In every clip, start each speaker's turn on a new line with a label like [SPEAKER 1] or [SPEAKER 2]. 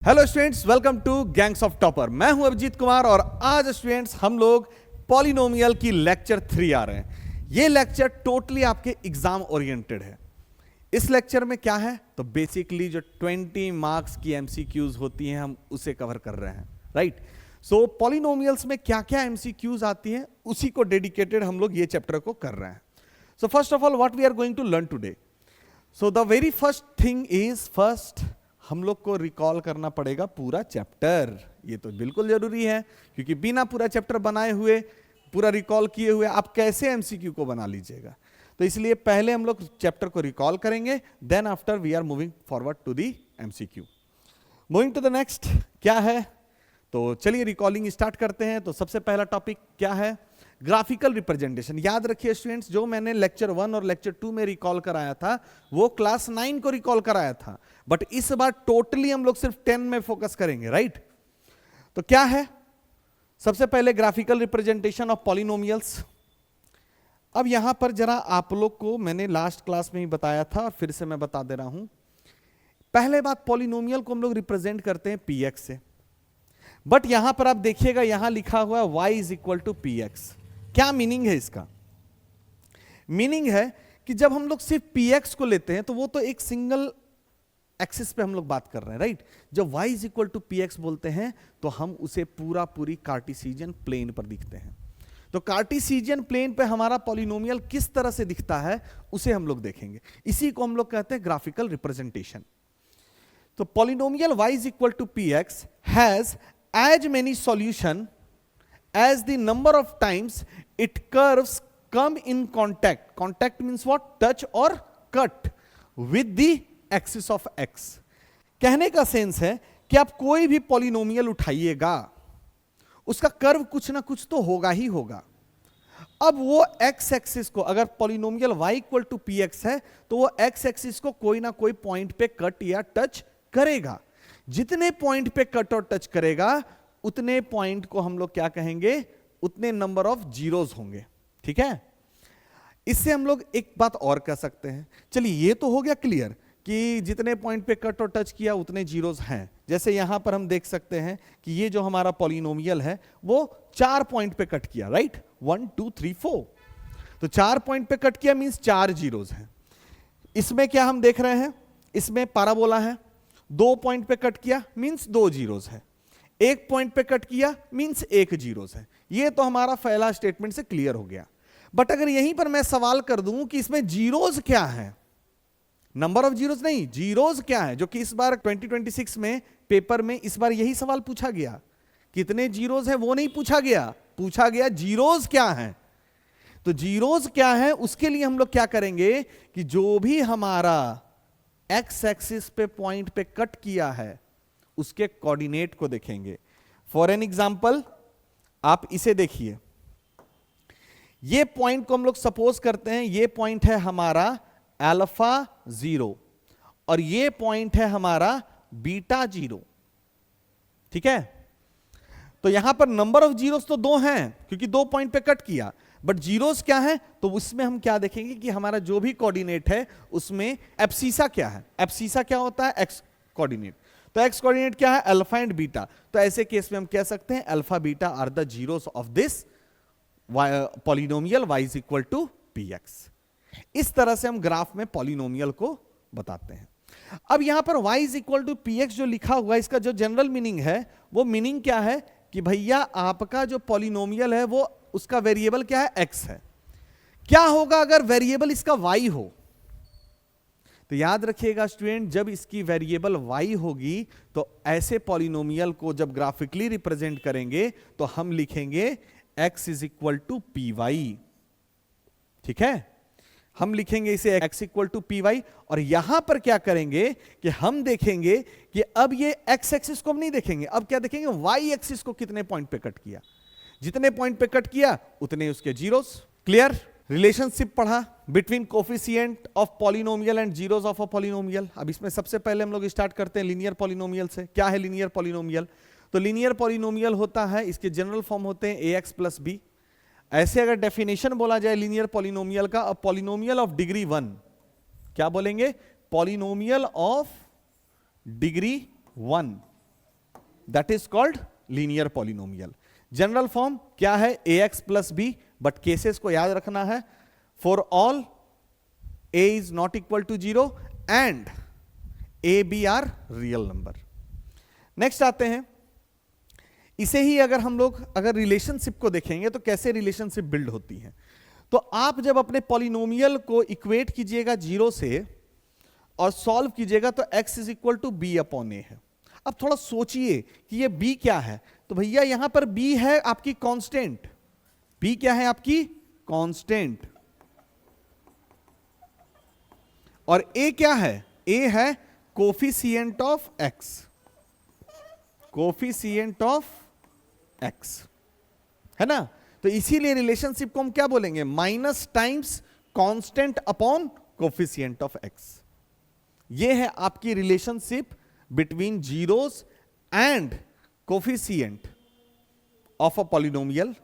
[SPEAKER 1] Hello students, welcome to gangs of topper. मैं हूं अभिजीत कुमार और आज स्टूडेंट्स हम लोग पॉलिनोमियल की लेक्चर 3 आ रहे हैं। ये लेक्चर टोटली आपके एग्जाम ओरिएंटेड है। इस लेक्चर में क्या है तो बेसिकली जो 20 मार्क्स की एमसीक्यूज होती हैं हम उसे कवर कर रहे हैं, राइट। सो पॉलिनोमियल्स में क्या क्या एमसीक्यूज आती हैं उसी को डेडिकेटेड हम लोग ये चैप्टर को कर रहे हैं। So first of all what we are going to learn today. So the very first thing is first हम लोग को रिकॉल करना पड़ेगा पूरा चैप्टर। ये तो बिल्कुल जरूरी है क्योंकि बिना पूरा चैप्टर बनाए हुए, पूरा रिकॉल किए हुए आप कैसे एमसीक्यू को बना लीजिएगा। तो इसलिए पहले हम लोग चैप्टर को रिकॉल करेंगे, then after we are moving forward to the MCQ. Moving to the next क्या है, तो चलिए रिकॉलिंग स्टार्ट करते हैं। तो सबसे पहला टॉपिक क्या है, ग्राफिकल रिप्रेजेंटेशन। याद रखिए स्टूडेंट्स, जो मैंने लेक्चर 1 और लेक्चर 2 में रिकॉल कराया था वो क्लास 9 को रिकॉल कराया था, बट इस बार टोटली हम लोग सिर्फ 10 में फोकस करेंगे, राइट। तो क्या है, सबसे पहले ग्राफिकल रिप्रेजेंटेशन ऑफ पॉलिनोमियल्स। अब यहां पर जरा आप लोग को मैंने लास्ट क्लास में ही बताया था और फिर से मैं बता दे रहा हूं। पहले बात, पॉलिनोमियल को हम लोग रिप्रेजेंट करते हैं px से, बट यहां पर आप देखिएगा यहां लिखा हुआ है y is equal to px। क्या मीनिंग है इसका? मीनिंग है कि जब हम लोग सिर्फ px को लेते हैं तो वो तो एक सिंगल एक्सिस पे हम लोग बात कर रहे हैं, राइट। जब y is equal to px बोलते हैं तो हम उसे पूरी कार्टेशियन प्लेन पर दिखते हैं। तो कार्टेशियन प्लेन पे हमारा पॉलिनोमियल किस तरह से दिखता है उसे हम लोग देखेंगे। इसी को हम लोग कहते हैं ग्राफिकल रिप्रेजेंटेशन। तो polynomial y is equal to px has as many solution as the number of times it curves come in contact. Contact means what? Touch or cut with the axis of x. कहने का sense है कि आप कोई भी polynomial उठाइएगा उसका curve कुछ ना कुछ तो होगा ही होगा। अब वो x एक्सिस को, अगर polynomial y equal to px है तो वो x एक्सिस को कोई ना कोई पॉइंट पे कट या टच करेगा। जितने पॉइंट पे कट और टच करेगा उतने पॉइंट को हम लोग क्या कहेंगे, उतने नंबर ऑफ जीरोस होंगे, ठीक है। इससे हम लोग एक बात और कह सकते हैं, चलिए ये तो हो गया क्लियर कि जितने पॉइंट पे कट और टच किया उतने जीरोस हैं। जैसे यहां पर हम देख सकते हैं कि ये जो हमारा पॉलिनोमियल है वो 4 पॉइंट पे कट किया, राइट, 1 2 3 4। तो 4 पॉइंट पे कट किया मींस 4 जीरोस हैं। इसमें क्या हम देख रहे हैं, इसमें पैराबोला है, 2 पॉइंट पे कट किया मींस 2 जीरोस है, 1 पॉइंट पे कट किया मींस 1 जीरोस है। ये तो हमारा पहला स्टेटमेंट से क्लियर हो गया। बट अगर यहीं पर मैं सवाल कर दूं कि इसमें जीरोस क्या है, नंबर ऑफ जीरोस नहीं, जीरोस क्या है, जो कि इस बार 2026 में पेपर में इस बार यही सवाल पूछा गया। कितने जीरोस है वो नहीं पूछा गया, पूछा गया जीरोस क्या है। तो जीरोस क्या है उसके लिए हम लोग क्या करेंगे कि जो भी हमारा एक्स एक्सिस पे पॉइंट पे कट किया है उसके कोऑर्डिनेट को देखेंगे। फॉर एन एग्जांपल आप इसे देखिए, ये पॉइंट को हम लोग सपोज करते हैं ये पॉइंट है हमारा अल्फा 0 और ये पॉइंट है हमारा बीटा 0, ठीक है। तो यहां पर नंबर ऑफ जीरोस तो 2 हैं क्योंकि 2 पॉइंट पे कट किया, बट जीरोस क्या है तो उसमें हम क्या देखेंगे कि हमारा जो भी कोऑर्डिनेट है उसमें एब्सिसा क्या है। एब्सिसा क्या होता है, एक्स कोऑर्डिनेट। तो एक्स कोऑर्डिनेट क्या है, अल्फा एंड बीटा। तो ऐसे केस में हम कह सकते हैं alpha beta are the zeros of this polynomial y is equal to px। इस तरह से हम ग्राफ में पॉलिनोमियल को बताते हैं। अब यहां पर y is equal to px जो लिखा हुआ है इसका जो जनरल मीनिंग है वो मीनिंग क्या है कि भैया आपका जो पॉलिनोमियल है वो उसका वेरिएबल क्या है, x है। क्या होगा अगर वेरिएबल इसका y हो, तो याद रखिएगा स्टूडेंट, जब इसकी वेरिएबल y होगी तो ऐसे पॉलिनोमियल को जब ग्राफिकली रिप्रेजेंट करेंगे तो हम लिखेंगे x is equal to py, ठीक है। हम लिखेंगे इसे x इक्वल टू py और यहां पर क्या करेंगे कि हम देखेंगे कि अब ये x एक्सिस को हम नहीं देखेंगे, अब क्या देखेंगे y एक्सिस को कितने पॉइंट पे कट किया। जितने पॉइंट पे कट किया उतने उसके जीरोस। क्लियर। रिलेशनशिप पढ़ा between coefficient of polynomial and zeros of a polynomial. अब इसमें सबसे पहले हम लोग स्टार्ट करते हैं लीनियर पॉलिनोमियल से। क्या है लीनियर पॉलिनोमियल? तो लीनियर पॉलिनोमियल होता है, इसके जनरल फॉर्म होते हैं ax प्लस बी। ऐसे अगर डेफिनेशन बोला जाए लीनियर पॉलिनोमियल का, पॉलिनोमियल ऑफ डिग्री 1, क्या बोलेंगे, polynomial of degree 1। That is called linear polynomial. General form क्या है? ax plus b, but cases को याद रखना है, for all a is not equal to 0 and a b are real number. Next आते हैं, इसे ही अगर हम लोग अगर रिलेशनशिप को देखेंगे तो कैसे रिलेशनशिप बिल्ड होती है। तो आप जब अपने पॉलिनोमियल को इक्वेट कीजिएगा 0 से और सॉल्व कीजिएगा तो x is equal to B upon A है। अब थोड़ा सोचिए कि ये b क्या है, तो भैया यहां पर b है आपकी कांस्टेंट। b क्या है? आपकी कांस्टेंट। और a क्या है? a है coefficient of x, coefficient of x, है ना। तो इसीलिए रिलेशनशिप को हम क्या बोलेंगे? Minus times constant upon coefficient of x। ये है आपकी relationship between zeros and coefficient of a polynomial,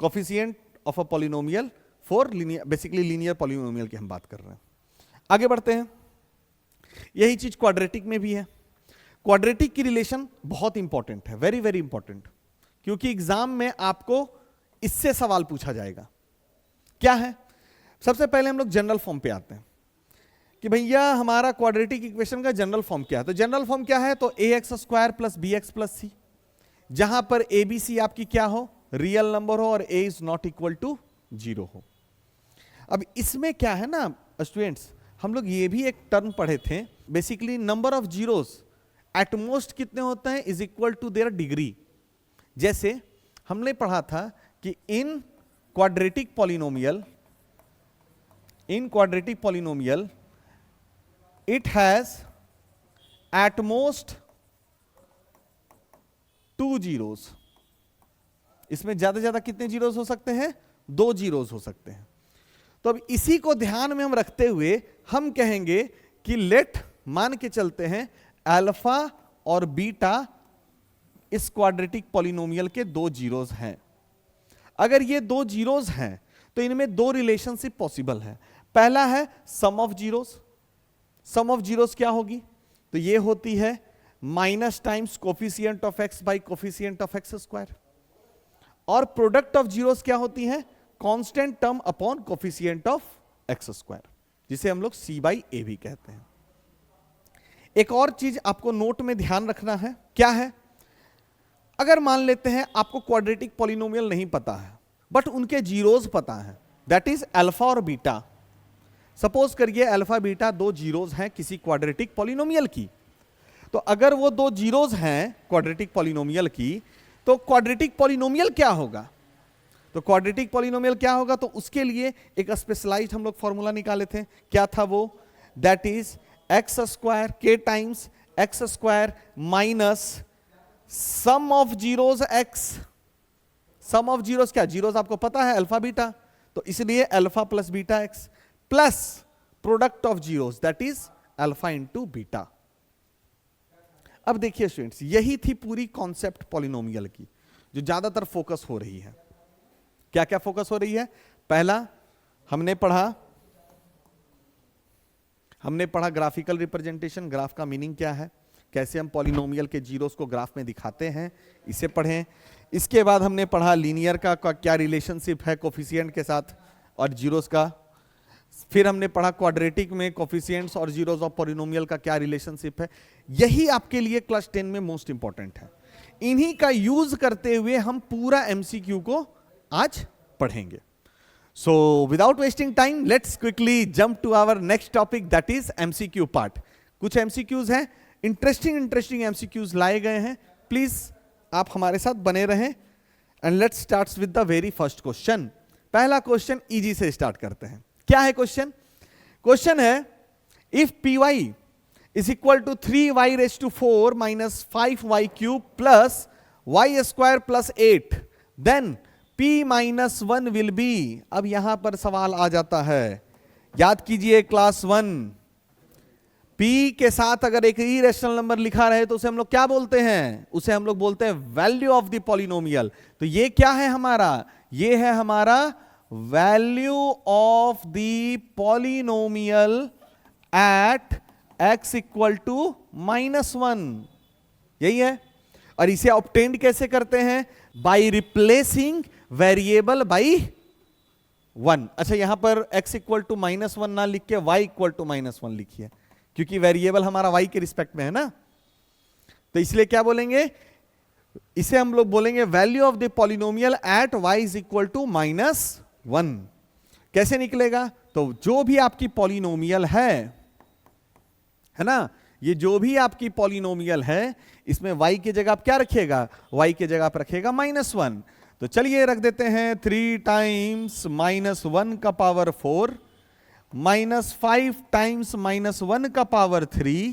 [SPEAKER 1] coefficient of a polynomial for linear, basically linear polynomial की हम बात कर रहे हैं। आगे बढ़ते हैं, यही चीज क्वाड्रेटिक में भी है। क्वाड्रेटिक की रिलेशन बहुत इंपॉर्टेंट है, वेरी वेरी इंपॉर्टेंट, क्योंकि एग्जाम में आपको इससे सवाल पूछा जाएगा। क्या है? सबसे पहले हम लोग जनरल फॉर्म पे आते हैं कि भैया हमारा क्वाड्रेटिक इक्वेशन का जनरल फॉर्म क्या है। तो जनरल फॉर्म क्या है? तो ax square plus B x plus C, जहां पर ए बी सी आपकी क्या हो? रियल नंबर हो और a is not equal to 0 हो। अब इसमें क्या है ना स्टूडेंट्स, हम लोग ये भी एक टर्म पढ़े थे, basically number of zeros at most कितने होते हैं? Is equal to their degree. जैसे हमने पढ़ा था कि in quadratic polynomial, it has at most 2 zeros। इसमें ज्यादा ज्यादा कितने जीरोस हो सकते हैं? 2 जीरोस हो सकते हैं। तो अब इसी को ध्यान में हम रखते हुए हम कहेंगे कि लेट, मान के चलते हैं अल्फा और बीटा इस क्वाड्रेटिक पॉलिनोमियल के 2 जीरोस हैं। अगर ये 2 जीरोस हैं तो इनमें 2 रिलेशनशिप पॉसिबल है। पहला है sum of zeros. Sum of zeros क्या होगी? तो ये होती है minus times coefficient of X by coefficient of X square. और प्रोडक्ट ऑफ जीरोस क्या होती है? Constant term upon coefficient of X square, जिसे हम लोग c बाई ए भी कहते हैं। एक और चीज आपको नोट में ध्यान रखना है, क्या है? अगर मान लेते हैं आपको क्वाड्रेटिक पॉलिनोमियल नहीं पता है बट उनके जीरोस पता है, दैट इज अल्फा और बीटा। सपोज करिए अल्फा बीटा 2 जीरोस हैं किसी क्वाड्रेटिक पॉलिनोमियल की। तो अगर वो 2 जीरोस हैं क्वाड्रेटिक पॉलिनोमियल की, तो क्वाड्रेटिक पॉलिनोमियल क्या होगा? तो क्वाड्रेटिक पॉलिनोमियल क्या होगा? तो उसके लिए एक स्पेशलाइज्ड हम लोग फॉर्मूला निकाले थे। क्या था वो? दैट इज एक्स स्क्वायर के times x square minus sum of zeros x. Sum of zeros क्या? जीरोस आपको पता है अल्फा बीटा, तो इसलिए alpha plus beta x plus product of zeros that is alpha into beta. अब देखिए students, यही थी पूरी कॉन्सेप्ट पॉलिनोमियल की जो ज्यादातर फोकस हो रही है। क्या क्या फोकस हो रही है? पहला हमने पढ़ा ग्राफिकल रिप्रेजेंटेशन, ग्राफ का मीनिंग क्या है, कैसे हम पॉलिनोमियल के जीरोस को ग्राफ में दिखाते हैं, इसे पढ़ें। इसके बाद हमने पढ़ा लीनियर का क्या रिलेशनशिप है कोफिशिएंट के साथ और जीरोस का। फिर हमने पढ़ा क्वाड्रेटिक में कोफिशिएंट्स और जीरोस ऑफ पॉलिनोमियल का क्या रिलेशनशिप है। यही आपके लिए क्लास 10 में मोस्ट इंपॉर्टेंट है। इन्हीं का यूज करते हुए हम पूरा एमसीक्यू को आज पढ़ेंगे। So without wasting time let's quickly jump to our next topic, that is MCQ part. कुछ एमसीक्यूज हैं, इंटरेस्टिंग एमसीक्यूज लाए गए हैं, प्लीज आप हमारे साथ बने रहें। And let's start with the very first question. पहला क्वेश्चन इजी से स्टार्ट करते हैं। क्या है क्वेश्चन? क्वेश्चन है if p y is equal to 3y raise to 4 minus 5y cube plus y square plus 8 then p minus 1 will be. अब यहां पर सवाल आ जाता है, याद कीजिए क्लास 1, p के साथ अगर एक इरेशनल नंबर लिखा रहे तो उसे हम लोग क्या बोलते हैं? उसे हम लोग बोलते हैं वैल्यू ऑफ द पॉलिनोमियल। तो ये क्या है हमारा? ये है हमारा value of the polynomial at x equal to -1, यही है। और इसे ऑब्टेन्ड कैसे करते हैं? By replacing variable by 1। अच्छा, यहां पर x इक्वल टू -1 ना लिख के y इक्वल टू -1 लिखिए, क्योंकि वेरिएबल हमारा y के रिस्पेक्ट में है ना। तो इसलिए क्या बोलेंगे, इसे हम लोग बोलेंगे value of the polynomial at y is equal to -1। कैसे निकलेगा? तो जो भी आपकी पॉलिनोमियल है ना, ये जो भी आपकी पॉलिनोमियल है, इसमें y की जगह आप क्या रखिएगा? y की जगह आप रखिएगा -1। तो चलिए रख देते हैं 3 टाइम्स -1 का पावर 4 -5 टाइम्स -1 का पावर 3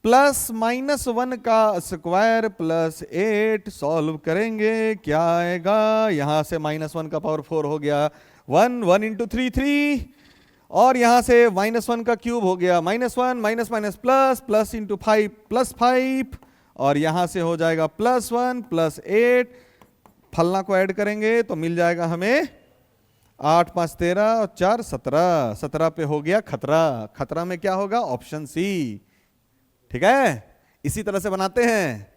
[SPEAKER 1] प्लस -1 का स्क्वायर प्लस 8। सॉल्व करेंगे, क्या आएगा? यहां से -1 का पावर 4 हो गया 1 इंटू 3 3, और यहां से -1 का क्यूब हो गया -1 minus minus plus plus into 5 plus 5, और यहां से हो जाएगा +1 प्लस 8। फलना को ऐड करेंगे तो मिल जाएगा हमें 8 5 13 और 4 17। 17 पे हो गया खतरा। खतरा में क्या होगा? Option c. ठीक है, इसी तरह से बनाते हैं,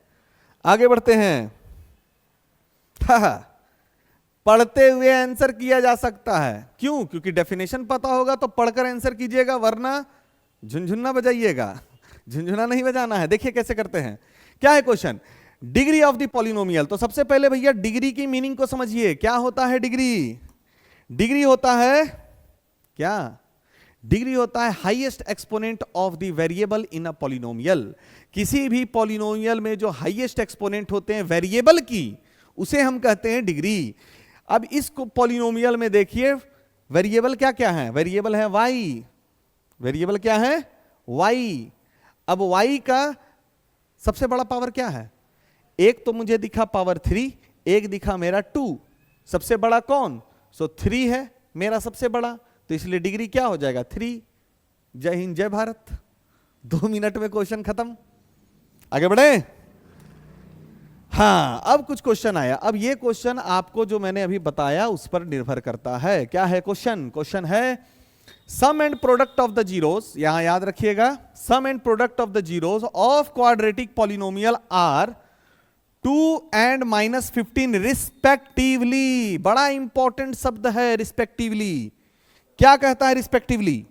[SPEAKER 1] आगे बढ़ते हैं। पढ़ते हुए आंसर किया जा सकता है। क्यों? क्योंकि डेफिनेशन पता होगा तो पढ़कर आंसर कीजिएगा, वरना झुनझुना बजाइएगा। झुनझुना नहीं बजाना है। देखिए कैसे करते हैं। क्या है question? Degree of the polynomial. तो सबसे पहले भैया डिग्री की मीनिंग को समझिए। क्या होता है डिग्री? डिग्री होता है क्या? डिग्री होता है highest exponent of the variable in a polynomial. किसी भी पॉलिनोमियल में जो हाईएस्ट एक्सपोनेंट होते हैं वेरिएबल की, उसे हम कहते हैं डिग्री। अब इस पॉलिनोमियल में देखिए वेरिएबल क्या क्या है? वेरिएबल है y। वेरिएबल क्या है? y। अब y का सबसे बड़ा पावर क्या है? एक तो मुझे दिखा पावर 3, एक दिखा मेरा 2। सबसे बड़ा कौन? 3 है मेरा सबसे बड़ा, तो इसलिए डिग्री क्या हो जाएगा? 3। जय हिंद जय भारत। 2 मिनट में क्वेश्चन खत्म। आगे बढ़े। हाँ, अब कुछ क्वेश्चन आया। अब ये क्वेश्चन आपको जो मैंने अभी बताया उस पर निर्भर करता है। क्या है क्वेश्चन? क्वेश्चन है sum and product of the zeros. यहां याद रखिएगा, sum and product of the zeros of quadratic polynomial are 2 and -15 respectively. बड़ा इंपॉर्टेंट शब्द है रिस्पेक्टिवली। क्या कहता है रिस्पेक्टिवली?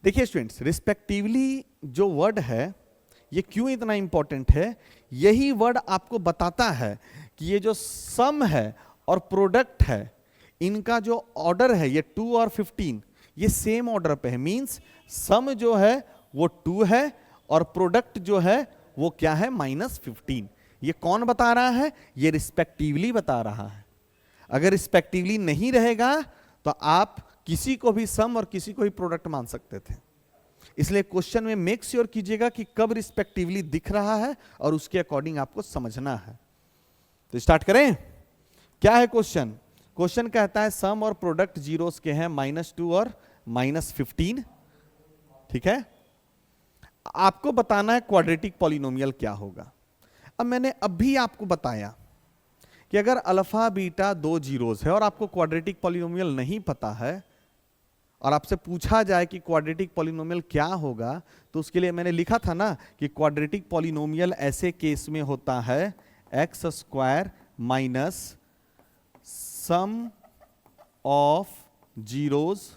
[SPEAKER 1] देखिए स्टूडेंट्स, रिस्पेक्टिवली जो वर्ड है ये क्यों इतना इंपॉर्टेंट है? यही वर्ड आपको बताता है कि ये जो सम है और प्रोडक्ट है, इनका जो ऑर्डर है, ये 2 और 15 ये सेम ऑर्डर पे है। मींस सम जो है वो 2 है और प्रोडक्ट जो है वो क्या है? -15। ये कौन बता रहा है? ये रिस्पेक्टिवली बता रहा है। अगर रिस्पेक्टिवली नहीं रहेगा तो आप किसी को भी सम और किसी को भी प्रोडक्ट मान सकते थे। इसलिए क्वेश्चन में मेक श्योर कीजिएगा कि कब रिस्पेक्टिवली दिख रहा है और उसके अकॉर्डिंग आपको समझना है। तो स्टार्ट करें। क्या है क्वेश्चन? क्वेश्चन कहता है सम और प्रोडक्ट जीरोस के हैं -2 और -15। ठीक है, आपको बताना है क्वाड्रेटिक पॉलिनोमियल क्या होगा। अब मैंने अभी आपको बताया कि अगर अल्फा बीटा 2 जीरोस है और आपको क्वाड्रेटिक पॉलिनोमियल नहीं पता है और आपसे पूछा जाए कि क्वाड्रेटिक पॉलिनोमियल क्या होगा, तो उसके लिए मैंने लिखा था ना कि क्वाड्रेटिक पॉलिनोमियल ऐसे केस में होता है x² minus sum of zeros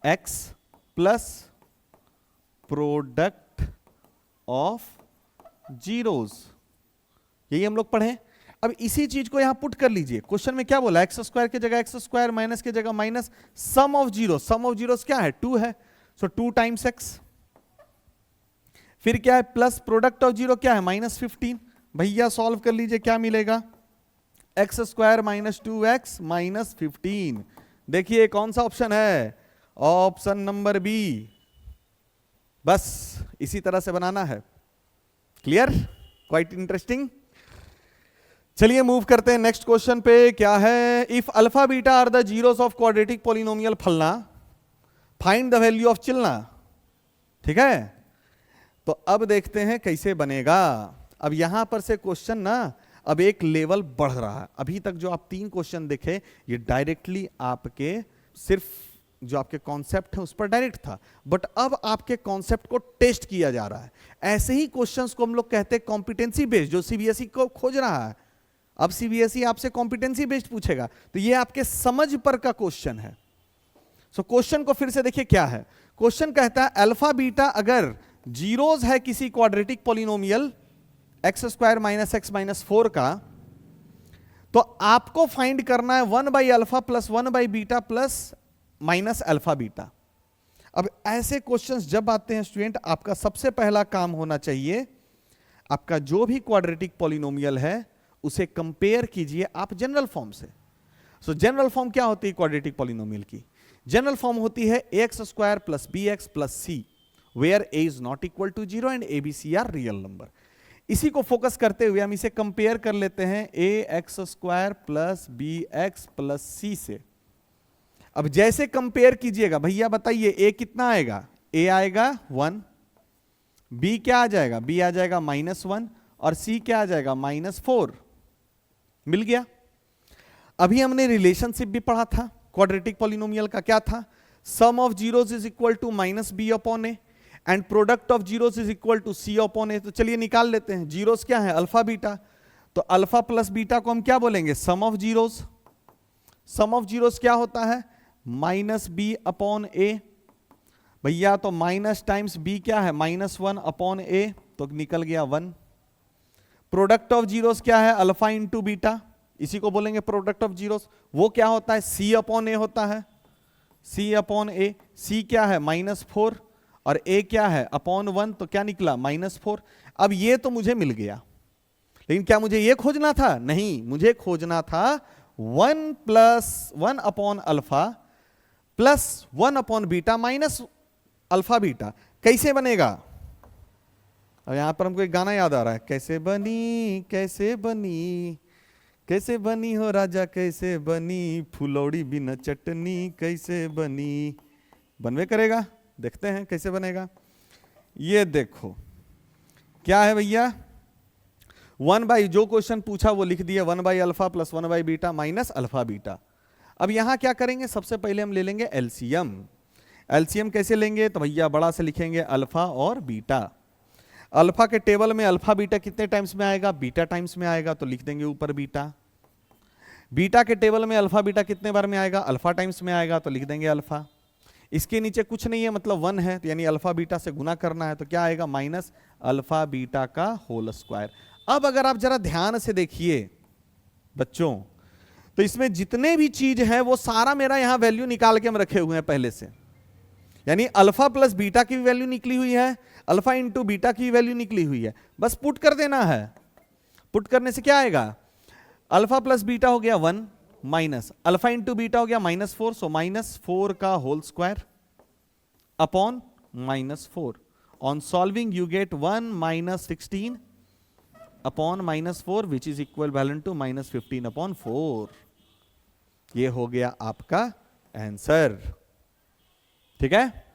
[SPEAKER 1] x plus product of zeros. यही हम लोग पढ़े। अब इसी चीज को यहां पुट कर लीजिए। क्वेश्चन में क्या बोला? x² की जगह x², माइनस की जगह minus sum of zeros. Sum of zeros क्या है? 2 है, सो 2 टाइम्स x। फिर क्या है? प्लस प्रोडक्ट ऑफ जीरो क्या है? -15। भैया सॉल्व कर लीजिए, क्या मिलेगा? x² minus 2x minus 15। देखिए कौन सा ऑप्शन है? Option number b. बस इसी तरह से बनाना है। क्लियर? Quite interesting. चलिए मूव करते हैं नेक्स्ट क्वेश्चन पे। क्या है? If alpha beta are the zeros of quadratic polynomial फलना, फाइंड द वैल्यू ऑफ चिलना। ठीक है, तो अब देखते हैं कैसे बनेगा। अब यहां पर से क्वेश्चन ना अब एक लेवल बढ़ रहा है। अभी तक जो आप 3 क्वेश्चन देखे ये डायरेक्टली आपके सिर्फ जो आपके कॉन्सेप्ट है उस पर डायरेक्ट था, बट अब आपके कॉन्सेप्ट को टेस्ट किया जा रहा है। ऐसे ही क्वेश्चंस को हम लोग कहते हैं कॉम्पिटेंसी बेस्ड, जो सीबीएसई को खोज रहा है। अब सीबीएसई आपसे कॉम्पिटेंसी बेस्ड पूछेगा, तो ये आपके समझ पर का क्वेश्चन है। सो क्वेश्चन को फिर से देखिए क्या है। क्वेश्चन कहता है अल्फा बीटा अगर जीरोज है किसी quadratic polynomial x square minus x minus 4 का, तो आपको फाइंड करना है 1 by alpha plus 1 by beta plus minus alpha beta. अब ऐसे क्वेश्चंस जब आते हैं स्टूडेंट, आपका सबसे पहला काम होना चाहिए, आपका जो भी क्वाड्रेटिक पॉलिनोमियल है उसे कंपेयर कीजिए आप जनरल फॉर्म से। सो जनरल फॉर्म क्या होती है क्वाड्रेटिक पॉलिनोमियल की? जनरल फॉर्म होती है x square plus B x plus c, where a is not equal to 0 and a b c are real number. इसी को फोकस करते हुए हम इसे कंपेयर कर लेते हैं A X square plus B x plus C से। अब जैसे कंपेयर कीजिएगा, भैया बताइए ए कितना आएगा? ए आएगा 1, बी क्या आ जाएगा? बी आ जाएगा -1 और सी क्या आ जाएगा? -4। मिल गया। अभी हमने रिलेशनशिप भी पढ़ा था क्वाड्रेटिक पॉलिनोमियल का, क्या था? Sum of zeros is equal to minus B upon A and product of zeros is equal to C upon A. तो चलिए निकाल लेते हैं। जीरोस क्या है? Alpha beta. तो अल्फा प्लस बीटा को हम क्या बोलेंगे? Sum of zeros. Sum of zeros क्या होता है? Minus B upon A. भैया तो माइनस टाइम्स बी क्या है? -1 अपॉन ए, तो निकल गया 1। प्रोडक्ट ऑफ जीरोस क्या है? अल्फा इंटू बीटा, इसी को बोलेंगे प्रोडक्ट ऑफ जीरोस। वो क्या होता है? सी अपॉन ए होता है, सी अपॉन ए। सी क्या है? -4 और ए क्या है? अपॉन 1, तो क्या निकला? -4। अब ये तो मुझे मिल गया, लेकिन क्या मुझे ये खोजना था? नहीं, मुझे खोजना था 1 plus 1 upon alpha plus 1 upon beta minus alpha beta. कैसे बनेगा? अब यहां पर हमको एक गाना याद आ रहा है, कैसे बनी कैसे बनी, कैसे बनी हो राजा कैसे बनी, फुलौड़ी बिना चटनी कैसे बनी। बनवे करेगा, देखते हैं कैसे बनेगा। ये देखो क्या है भैया, 1 बाई, जो क्वेश्चन पूछा वो लिख दिया, 1 by alpha plus 1 by beta minus alpha beta. अब यहां क्या करेंगे? सबसे पहले हम ले लेंगे एलसीएम। एलसीएम कैसे लेंगे? तो भैया बड़ा से लिखेंगे अल्फा और बीटा। अल्फा के टेबल में अल्फा बीटा कितने टाइम्स में आएगा? बीटा टाइम्स में आएगा, तो लिख देंगे ऊपर बीटा। बीटा के टेबल में अल्फा बीटा कितने बार में आएगा? अल्फा टाइम्स में आएगा, तो लिख देंगे अल्फा। इसके नीचे कुछ नहीं है, मतलब 1 है, तो यानी अल्फा बीटा से गुना करना है, तो क्या आएगा? माइनस अल्फा बीटा का होल स्क्वायर। अब अगर आप जरा ध्यान से देखिए बच्चों, तो इसमें जितने भी चीज है वो सारा मेरा यहां वैल्यू निकाल के हम रखे हुए हैं पहले से। यानी अल्फा प्लस बीटा की भी वैल्यू निकली हुई है, अल्फा इंटू बीटा की वैल्यू निकली हुई है, बस पुट कर देना है। पुट करने से क्या आएगा? अल्फा प्लस बीटा हो गया 1 माइनस अल्फा इंटू बीटा हो गया -4, सो -4 का whole square upon -4। On solving you get 1 minus 16 upon -4 which is equivalent to -15 upon 4। ये हो गया आपका आंसर। ठीक है,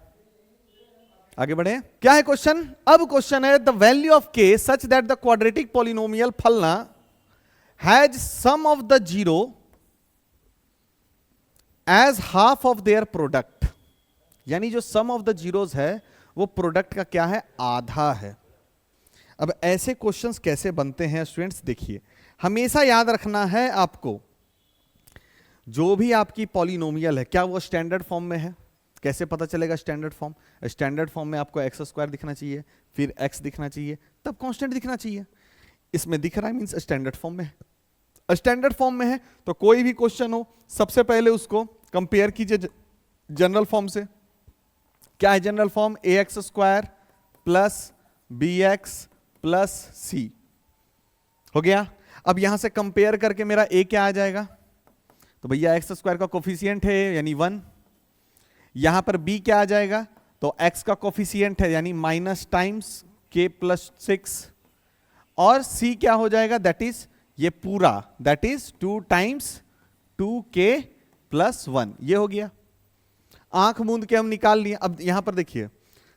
[SPEAKER 1] आगे बढ़े। क्या है क्वेश्चन? अब क्वेश्चन है the value of k such that the quadratic polynomial फलना has sum of the zero as half of their product. यानी जो सम ऑफ द जीरोस है वो प्रोडक्ट का क्या है? आधा है। अब ऐसे क्वेश्चंस कैसे बनते हैं स्टूडेंट्स? देखिए, हमेशा याद रखना है आपको, जो भी आपकी पॉलिनोमियल है क्या वो स्टैंडर्ड फॉर्म में है? कैसे पता चलेगा स्टैंडर्ड फॉर्म? स्टैंडर्ड फॉर्म में आपको एक्स स्क्वायर दिखना चाहिए, फिर एक्स दिखना चाहिए, तब कांस्टेंट दिखना चाहिए। इसमें दिख रहा है मींस स्टैंडर्ड फॉर्म में है। स्टैंडर्ड फॉर्म में है तो कोई भी क्वेश्चन हो सबसे पहले उसको कंपेयर कीजिए जनरल फॉर्म से। क्या है general form? A X square plus B x plus C हो गया। अब यहां से कंपेयर करके मेरा ए क्या आ जाएगा? तो भैया एक्स स्क्वायर का कोफिशिएंट है यानी 1, यहां पर बी क्या आ जाएगा? तो एक्स का कोफिशिएंट है यानी माइनस टाइम्स के प्लस 6, और सी क्या हो जाएगा? दैट इज ये पूरा, that is 2 times 2k plus 1। ये हो गया। आंख मूंद के हम निकाल लिए। अब यहां पर देखिए,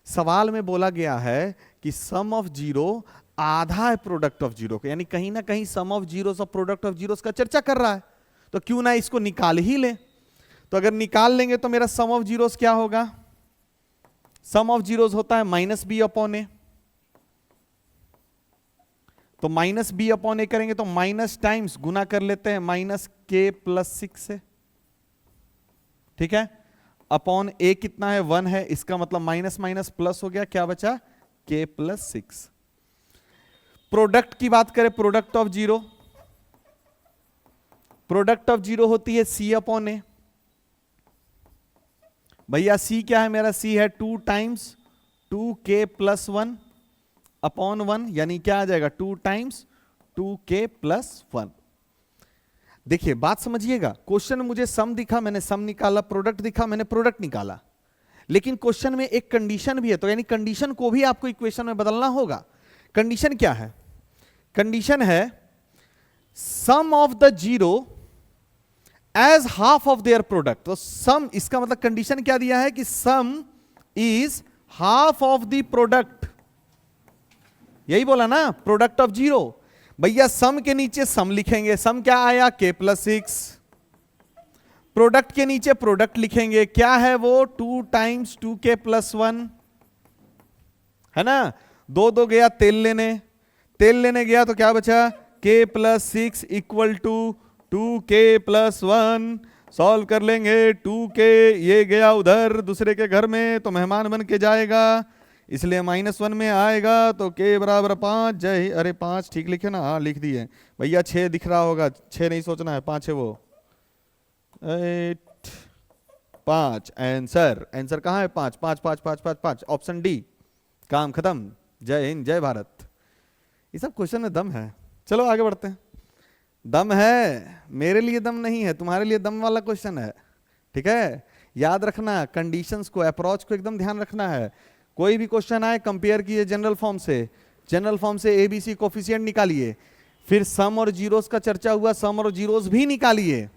[SPEAKER 1] सवाल में बोला गया है कि सम ऑफ जीरो आधा है प्रोडक्ट ऑफ जीरो का, यानी कहीं ना कहीं सम ऑफ जीरोस और प्रोडक्ट ऑफ जीरोस का चर्चा कर रहा है, तो क्यों ना इसको निकाल ही ले। तो अगर निकाल लेंगे तो मेरा सम ऑफ जीरोस क्या होगा? सम ऑफ जीरोस होता है माइनस बी अपॉन ए। तो माइनस बी अपॉन ए करेंगे तो माइनस टाइम्स गुना कर लेते हैं माइनस के प्लस 6 से, ठीक है। अपॉन ए कितना है? 1 है, इसका मतलब माइनस माइनस प्लस हो गया, क्या बचा? के प्लस 6। प्रोडक्ट की बात करें, product of zero, product of zero होती है सी अपॉन ए। भैया सी क्या है मेरा? सी है 2 टाइम्स 2k प्लस 1 अपॉन 1, यानी क्या आ जाएगा? 2 टाइम्स 2k प्लस 1। देखिए बात समझिएगा, क्वेश्चन में मुझे सम दिखा, मैंने सम निकाला, प्रोडक्ट दिखा, मैंने प्रोडक्ट निकाला, लेकिन क्वेश्चन में एक कंडीशन भी है, तो यानी कंडीशन को भी आपको इक्वेशन में बदलना होगा। कंडीशन क्या है? कंडीशन है sum of the zero as half of their product. तो सम, इसका मतलब कंडीशन क्या दिया है कि sum is half of the product, यही बोला ना, प्रोडक्ट ऑफ जीरो। भैया सम के नीचे सम लिखेंगे, सम क्या आया? k plus 6। प्रोडक्ट के नीचे प्रोडक्ट लिखेंगे, क्या है वो? 2 टाइम्स 2k प्लस 1, है ना। दो गया तेल लेने, तेल लेने गया तो क्या बचा? k plus 6 equal to 2k plus 1। Solve कर लेंगे, 2k ये गया उधर दूसरे के घर में तो मेहमान बन के जाएगा, इसलिए -1 में आएगा, तो k बराबर 5। जय, अरे 5 ठीक लिखे ना? हाँ लिख दिए भैया। 6 दिख रहा होगा, 6 नहीं सोचना है, 5 है वो, 8 5। आंसर, आंसर कहाँ है? 5 5 5 5 5 5, ऑप्शन डी। काम खत्म। जय हिंद, जय भारत। ये सब क्वेश्चन में दम है। चलो आगे बढ़ते हैं। दम है, मेरे लिए दम नहीं है, तुम्हारे लिए दम वाला क्वेश्चन है, ठीक है। याद रखना, कंडीशंस को, अप्रोच को एकदम ध्यान रखना है। कोई भी क्वेश्चन आए कंपेयर कीजिए जनरल फॉर्म से, जनरल फॉर्म से एबीसी कोफिशिएंट निकालिए, फिर सम और जीरोस का चर्चा हुआ, सम और जीरोस भी निकालिए,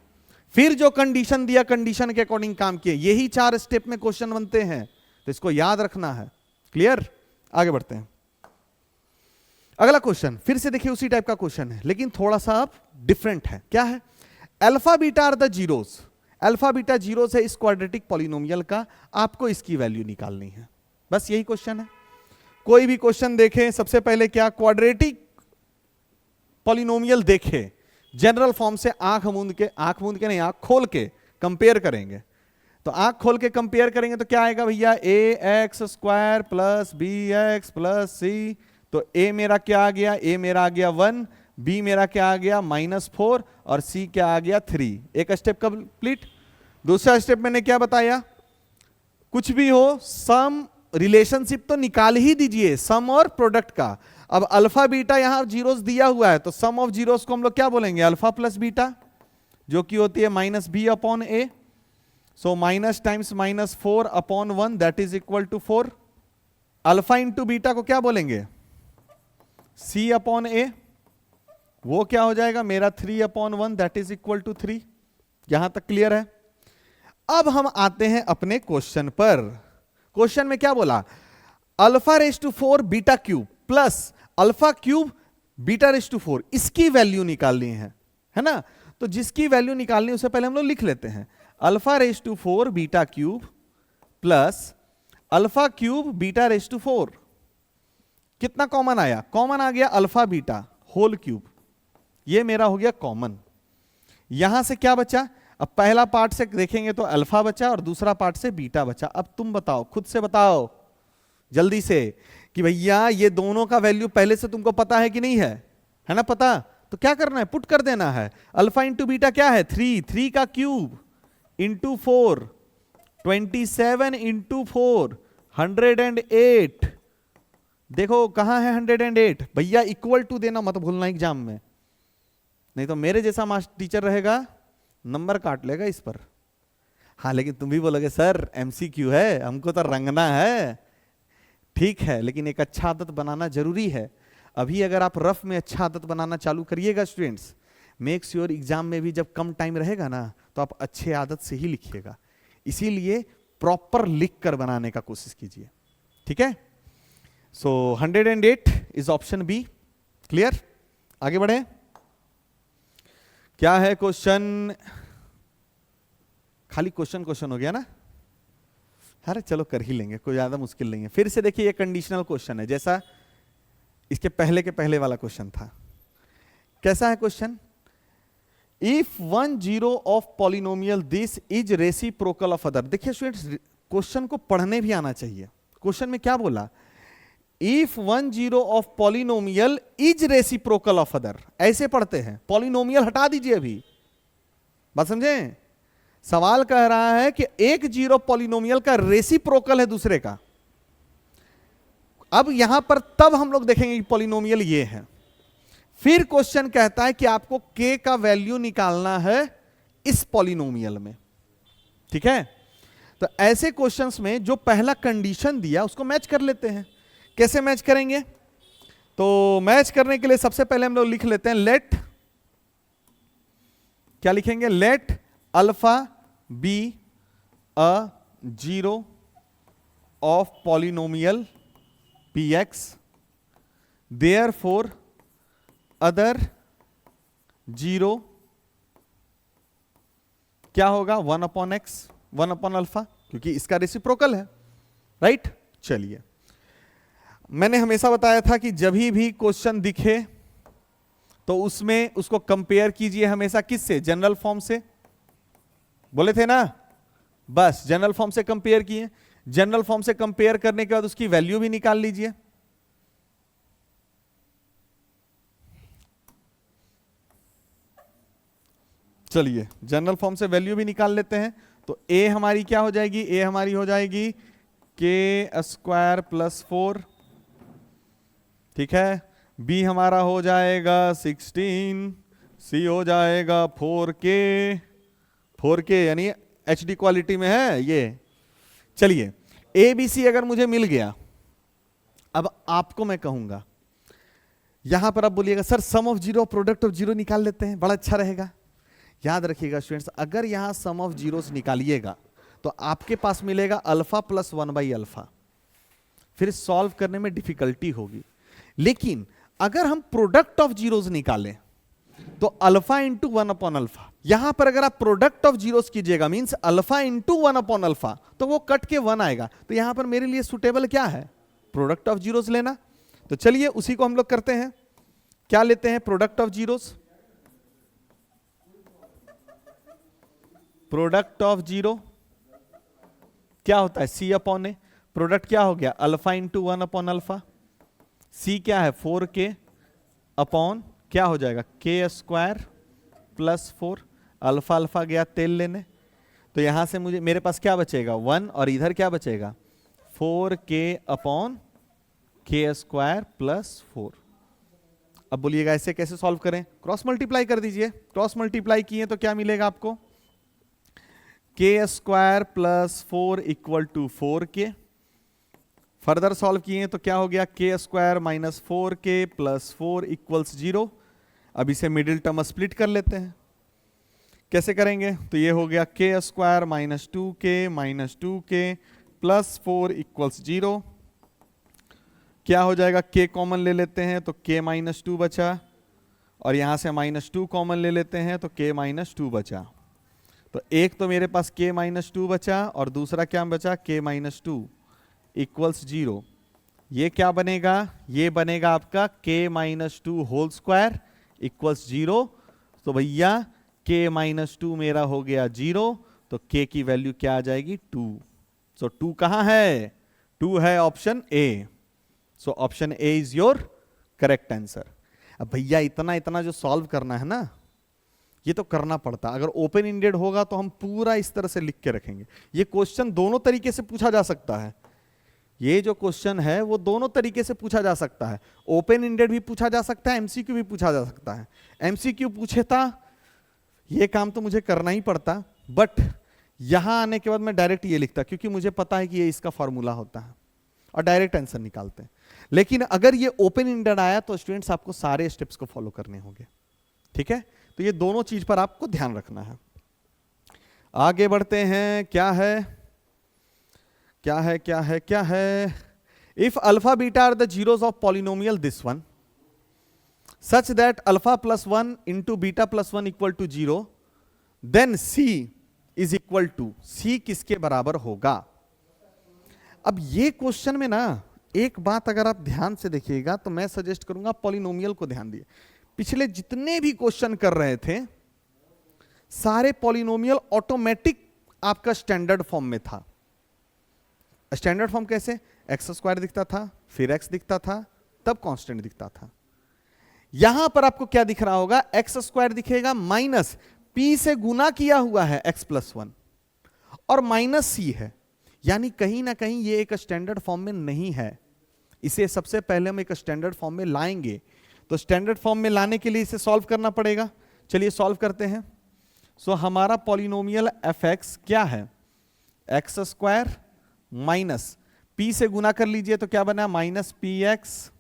[SPEAKER 1] फिर जो कंडीशन दिया कंडीशन के अकॉर्डिंग काम किए। यही 4 स्टेप में क्वेश्चन बनते हैं, तो इसको याद रखना है। क्लियर? आगे बढ़ते हैं। अगला क्वेश्चन फिर से देखिए उसी टाइप का क्वेश्चन है, लेकिन थोड़ा सा अब डिफरेंट है। क्या है? Alpha beta are the zeros, alpha beta zeros है इस क्वाड्रेटिक पॉलिनोमियल का, आपको इसकी वैल्यू निकालनी है। बस यही क्वेश्चन है। कोई भी क्वेश्चन देखें, सबसे पहले क्या? क्वाड्रेटिक पॉलिनोमियल देखें, जनरल फॉर्म से आंख मूंद के नहीं, आंख खोल के कंपेयर करेंगे। तो आंख खोल के कंपेयर करेंगे तो क्या आएगा भैया? ax² plus bx plus c। तो a मेरा क्या आ गया? a मेरा आ गया 1, b मेरा क्या आ गया? -4, और c क्या आ गया? 3। एक स्टेप कंप्लीट। दूसरा स्टेप मैंने क्या बताया? कुछ भी हो, सम रिलेशनशिप तो निकाल ही दीजिए, सम और प्रोडक्ट का। अब अल्फा बीटा यहां जीरोस दिया हुआ है, तो सम ऑफ जीरोस को हम लोग क्या बोलेंगे? अल्फा प्लस बीटा, जो कि होती है -b upon a। So minus times -4 upon 1 that is equal to 4। Alpha into beta को क्या बोलेंगे? c अपॉन a, वो क्या हो जाएगा मेरा? 3 upon 1 that is equal to 3। यहां तक क्लियर है? अब हम आते हैं अपने क्वेश्चन पर। क्वेश्चन में क्या बोला? Alpha raise to 4 beta cube plus alpha cube beta raise to 4, इसकी वैल्यू निकालनी है ना। तो जिसकी वैल्यू निकालनी उससे पहले हम लोग लिख लेते हैं, alpha raise to 4 beta cube plus alpha cube beta raise to 4। कितना कॉमन आया? कॉमन आ गया अल्फा बीटा होल क्यूब, ये मेरा हो गया कॉमन। यहां से क्या बचा? अब पहला पार्ट से देखेंगे तो अल्फा बचा और दूसरा पार्ट से बीटा बचा। अब तुम बताओ, खुद से बताओ जल्दी से कि भैया ये दोनों का वैल्यू पहले से तुमको पता है कि नहीं है ना पता? तो क्या करना है? पुट कर देना है। अल्फा इंटू बीटा क्या है? 3 का क्यूब इंटू 4, 27 इंटू 4, 108। देखो कहां है 108? भैया इक्वल टू देना मत भूलना एग्जाम में, नहीं तो मेरे जैसा मास्टर टीचर रहेगा नंबर काट लेगा इस पर। हाँ लेकिन तुम भी बोलोगे सर एमसीक्यू है, हमको तो रंगना है। ठीक है, लेकिन एक अच्छा आदत बनाना जरूरी है। अभी अगर आप रफ में अच्छा आदत बनाना चालू करिएगा स्टूडेंट्स, मेक श्योर एग्जाम में भी जब कम टाइम रहेगा ना तो आप अच्छे आदत से ही लिखिएगा। इसीलिए प्रॉपर लिख कर बनाने का कोशिश कीजिए, ठीक है। सो 108 इज ऑप्शन बी। क्लियर? आगे बढ़े। क्या है क्वेश्चन? खाली क्वेश्चन क्वेश्चन हो गया ना, अरे चलो कर ही लेंगे, कोई ज्यादा मुश्किल नहीं है। फिर से देखिए ये कंडीशनल क्वेश्चन है जैसा इसके पहले के पहले वाला क्वेश्चन था। कैसा है question? If one zero of polynomial this is reciprocal of other. देखिए स्टूडेंट्स, क्वेश्चन को पढ़ने भी आना चाहिए। क्वेश्चन में क्या बोला? If one zero of polynomial is reciprocal of other, ऐसे पढ़ते हैं। पॉलिनोमियल हटा दीजिए अभी, बात समझे? सवाल कह रहा है कि एक जीरो पॉलिनोमियल का रेसिप्रोकल है दूसरे का। अब यहां पर तब हम लोग देखेंगे कि पॉलिनोमियल ये है। फिर क्वेश्चन कहता है कि आपको k का वैल्यू निकालना है इस पॉलिनोमियल में, ठीक है? तो ऐसे क्वेश्चंस में जो पहला कंडीशन दिया उसको मैच कर लेते हैं। कैसे मैच करेंगे? तो मैच करने के लिए सबसे पहले हम लोग लिख लेते हैं लेट, क्या लिखेंगे? Let alpha be a zero of polynomial px, therefore other zero क्या होगा? 1 अपॉन एक्स, 1 अपॉन अल्फा, क्योंकि इसका रेसिप्रोकल है, राइट? चलिए, मैंने हमेशा बताया था कि जब भी क्वेश्चन दिखे तो उसमें उसको कंपेयर कीजिए हमेशा किससे? जनरल फॉर्म से, बोले थे ना? बस जनरल फॉर्म से कंपेयर किए। जनरल फॉर्म से कंपेयर करने के बाद उसकी वैल्यू भी निकाल लीजिए। चलिए जनरल फॉर्म से वैल्यू भी निकाल लेते हैं। तो a हमारी क्या हो जाएगी? a हमारी हो जाएगी k स्क्वायर प्लस 4, ठीक है? b हमारा हो जाएगा 16, c हो जाएगा 4k यानी HD क्वालिटी में है ये। चलिए ABC अगर मुझे मिल गया, अब आपको मैं कहूंगा यहां पर आप बोलिएगा sir sum of zero product of zero निकाल लेते हैं, बड़ा अच्छा रहेगा। याद रखिएगा स्टूडेंट्स, अगर यहां सम ऑफ जीरोस निकालिएगा तो आपके पास मिलेगा अल्फा प्लस 1 बाई अल्फा, फिर सॉल्व करने में डिफिकल्टी होगी। लेकिन अगर हम प्रोडक्ट ऑफ जीरोस निकालें तो अल्फा इंटू 1 अपॉन अल्फा, यहां पर अगर आप प्रोडक्ट ऑफ जीरोस कीजिएगा means alpha into 1 upon alpha, तो वो कट के 1 आएगा। तो यहां पर मेरे लिए सुटेबल क्या है? प्रोडक्ट ऑफ जीरोस लेना। तो चलिए उसी को हम लोग करते हैं। क्या लेते हैं? Product of zeros. Product of zero क्या होता है? सी अपॉन ए। प्रोडक्ट क्या हो गया? Alpha into 1 upon alpha. C क्या है? 4k अपॉन क्या हो जाएगा? k square plus 4। Alpha alpha गया तेल लेने, तो यहां से मुझे मेरे पास क्या बचेगा? 1, और इधर क्या बचेगा? 4k upon k square plus 4। अब बोलिएगा ऐसे कैसे सॉल्व करें? क्रॉस मल्टीप्लाई कर दीजिए। क्रॉस मल्टीप्लाई किए तो क्या मिलेगा आपको? k square plus 4 equal to 4k। Further solve किए तो क्या हो गया? k square minus 4k plus 4 equals 0। अब इसे मिडिल टर्म स्प्लिट कर लेते हैं। कैसे करेंगे? तो ये हो गया k square minus 2k plus 4 equals 0। क्या हो जाएगा? k कॉमन ले लेते हैं तो k माइनस 2 बचा, और यहां से माइनस 2 कॉमन ले लेते हैं तो k माइनस 2 बचा। तो एक तो मेरे पास k माइनस 2 बचा और दूसरा क्या बचा? k minus 2 equals 0। ये क्या बनेगा? ये बनेगा आपका k minus 2 whole square equals 0। तो भैया k माइनस 2 मेरा हो गया 0, तो k की वैल्यू क्या आ जाएगी? 2। सो 2 कहां है? 2 है option A. So option A is your correct answer. अब भैया इतना इतना जो सॉल्व करना है ना, ये तो करना पड़ता। अगर ओपन इंडेड होगा तो हम पूरा इस तरह से लिख के रखेंगे। ये क्वेश्चन दोनों तरीके से पूछा जा सकता है। ये जो क्वेश्चन है वो दोनों तरीके से पूछा जा सकता है। ओपन इंडेड भी पूछा जा सकता है, एमसीक्यू भी पूछा जा सकता है। एमसीक्यू पूछे था ये काम तो मुझे करना ही पड़ता, बट यहां आने के बाद मैं डायरेक्ट ये लिखता क्योंकि मुझे पता है कि ये इसका फॉर्मूला होता है और डायरेक्ट आंसर निकालते हैं। लेकिन अगर ये ओपन इंडेड आया तो स्टूडेंट्स आपको सारे स्टेप्स को फॉलो करने होंगे, ठीक है? तो ये दोनों चीज पर आपको ध्यान रखना है। आगे बढ़ते हैं। क्या है? If alpha beta are the zeros of polynomial this one such that alpha plus 1 into beta plus 1 equal to 0, then C is equal to C किसके बराबर होगा। अब ये क्वेश्चन में ना एक बात अगर आप ध्यान से देखिएगा तो मैं सजेस्ट करूंगा पॉलिनोमियल को ध्यान दिए। पिछले जितने भी क्वेश्चन कर रहे थे सारे पॉलिनोमियल ऑटोमेटिक आपका स्टैंडर्ड फॉर्म में था। स्टैंडर्ड फॉर्म कैसे, एक्स स्क्वायर दिखता था, फिर एक्स दिखता था, तब कांस्टेंट दिखता था। यहां पर आपको क्या दिख रहा होगा, एक्स स्क्वायर दिखेगा माइनस पी से गुना किया हुआ है एक्स प्लस वन और माइनस सी है, यानी कहीं ना कहीं ये एक स्टैंडर्ड फॉर्म में नहीं है। इसे सबसे पहले हम एक स्टैंडर्ड फॉर्म में लाएंगे, तो स्टैंडर्ड फॉर्म में लाने के लिए इसे सॉल्व करना पड़ेगा। चलिए सॉल्व करते हैं। सो हमारा पॉलिनोमियल एफ एक्स क्या है, एक्स स्क्वायर माइनस पी से गुना कर लीजिए तो क्या बना, माइनस पी एक्स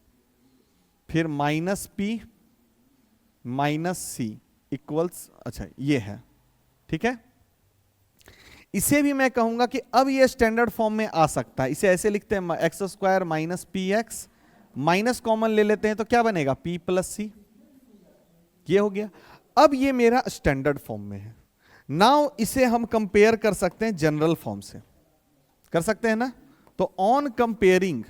[SPEAKER 1] फिर माइनस पी माइनस सी इक्वल्स, अच्छा ये है, ठीक है। इसे भी मैं कहूंगा कि अब ये स्टैंडर्ड फॉर्म में आ सकता है। इसे ऐसे लिखते हैं, x square minus P x, minus common ले लेते हैं तो क्या बनेगा, पी प्लस सी, ये हो गया। अब ये मेरा स्टैंडर्ड फॉर्म में है। नाउ इसे हम कंपेयर कर सकते हैं जनरल फॉर्म से, कर सकते हैं ना। तो ऑन कंपेयरिंग,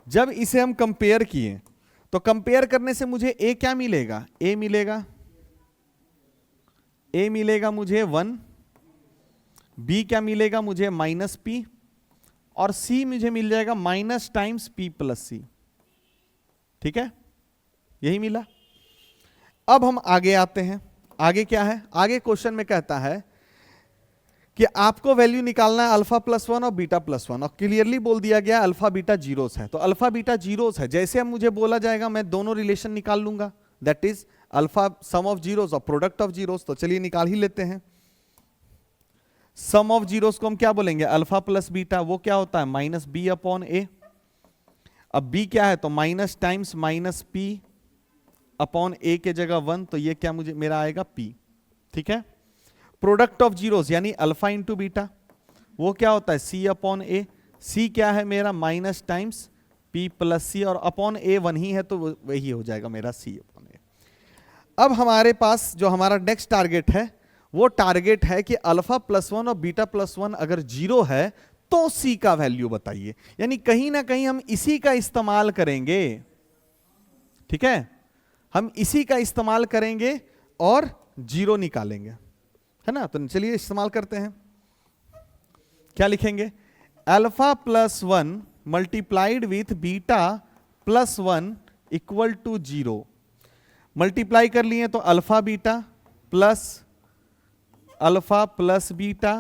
[SPEAKER 1] जब इसे हम कंपेयर किए तो कंपेयर करने से मुझे ए क्या मिलेगा, ए मिलेगा, ए मिलेगा मुझे 1, बी क्या मिलेगा मुझे माइनस पी, और सी मुझे मिल जाएगा माइनस टाइम्स पी प्लस सी, ठीक है, यही मिला। अब हम आगे आते हैं। आगे क्या है, आगे क्वेश्चन में कहता है कि आपको वैल्यू निकालना है अल्फा प्लस वन और बीटा प्लस वन, और क्लियरली बोल दिया गया अल्फा बीटा जीरोस है। तो अल्फा बीटा जीरोस है, जैसे अब मुझे बोला जाएगा मैं दोनों रिलेशन निकाल लूंगा, that is alpha sum of zeros और प्रोडक्ट ऑफ जीरोस। तो चलिए निकाल ही लेते हैं। सम ऑफ जीरोस को हम क्या बोलेंगे, अल्फा प्लस बीटा, वो क्या होता है माइनस बी अपॉन ए। अब बी क्या है, तो minus times minus P upon A के जगह 1, तो ये क्या मुझे मेरा आएगा पी, ठीक है। प्रोडक्ट ऑफ जीरोस यानी अल्फा इंटू बीटा, वो क्या होता है सी अपॉन ए, सी क्या है मेरा माइनस टाइम्स पी प्लस सी, और अपॉन ए 1 ही है तो वही हो जाएगा मेरा सी अपॉन ए। अब हमारे पास जो हमारा नेक्स्ट टारगेट है, वो टारगेट है कि अल्फा प्लस वन और बीटा प्लस वन अगर जीरो है तो सी का वैल्यू बताइए, यानी कहीं ना कहीं हम इसी का इस्तेमाल करेंगे, ठीक है, हम इसी का इस्तेमाल करेंगे और जीरो निकालेंगे, है ना। तो चलिए इस्तेमाल करते हैं। क्या लिखेंगे, alpha plus one multiplied with beta plus one equal to zero. Multiply कर लिए तो alpha beta plus alpha plus beta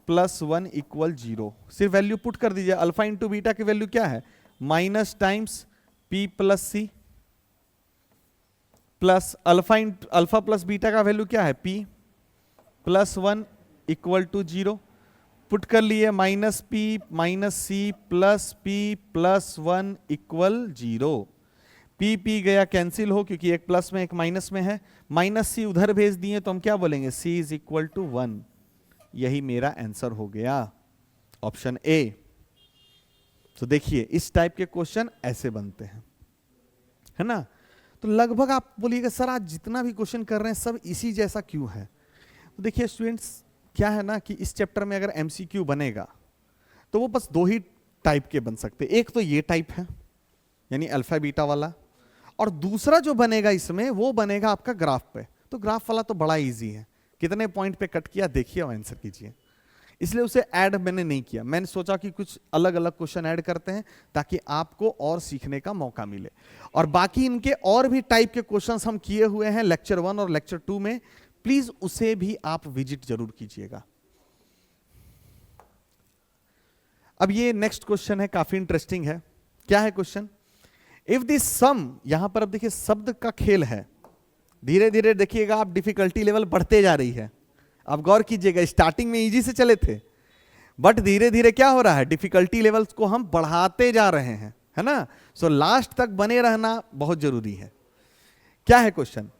[SPEAKER 1] plus one equal zero. सिर्फ वैल्यू पुट कर दीजिए, अल्फा इंटू बीटा की वैल्यू क्या है minus times p plus c, plus alpha plus beta का वैल्यू क्या है p plus one equal to zero. Put कर लिए minus p minus c plus p plus one equal zero. P P गया cancel हो क्योंकि एक प्लस में एक माइनस में है, माइनस सी उधर भेज दिए तो हम क्या बोलेंगे सी इज इक्वल टू 1। यही मेरा आंसर हो गया, ऑप्शन ए। तो देखिए इस टाइप के क्वेश्चन ऐसे बनते हैं, है ना। तो लगभग आप बोलिएगा सर आज जितना भी क्वेश्चन कर रहे हैं सब इसी जैसा क्यों है। तो देखिए स्टूडेंट्स क्या है ना कि इस चैप्टर में अगर एमसीक्यू बनेगा तो वो बस दो ही टाइप के बन सकते, एक तो ये टाइप है यानी अल्फा बीटा वाला, और दूसरा जो बनेगा इसमें वो बनेगा आपका ग्राफ पे। तो ग्राफ वाला तो बड़ा इजी है, कितने पॉइंट पे कट किया देखिए और आंसर कीजिए, इसलिए उसे ऐड मैंने नहीं किया। मैंने सोचा कि कुछ अलग अलग क्वेश्चन ऐड करते हैं ताकि आपको और सीखने का मौका मिले। और बाकी इनके और भी टाइप के क्वेश्चंस हम किए हुए हैं लेक्चर 1 और लेक्चर 2 में, प्लीज उसे भी आप विजिट जरूर कीजिएगा। अब ये नेक्स्ट क्वेश्चन है, काफी इंटरेस्टिंग है। क्या है क्वेश्चन, इफ दिस सम, यहां पर अब देखिए शब्द का खेल है, धीरे धीरे देखिएगा आप डिफिकल्टी लेवल बढ़ते जा रही है। आप गौर कीजिएगा स्टार्टिंग में इजी से चले थे बट धीरे धीरे क्या हो रहा है डिफिकल्टी लेवल्स को हम बढ़ाते जा रहे हैं, है ना। सो लास्ट तक बने रहना बहुत जरूरी है। क्या है question,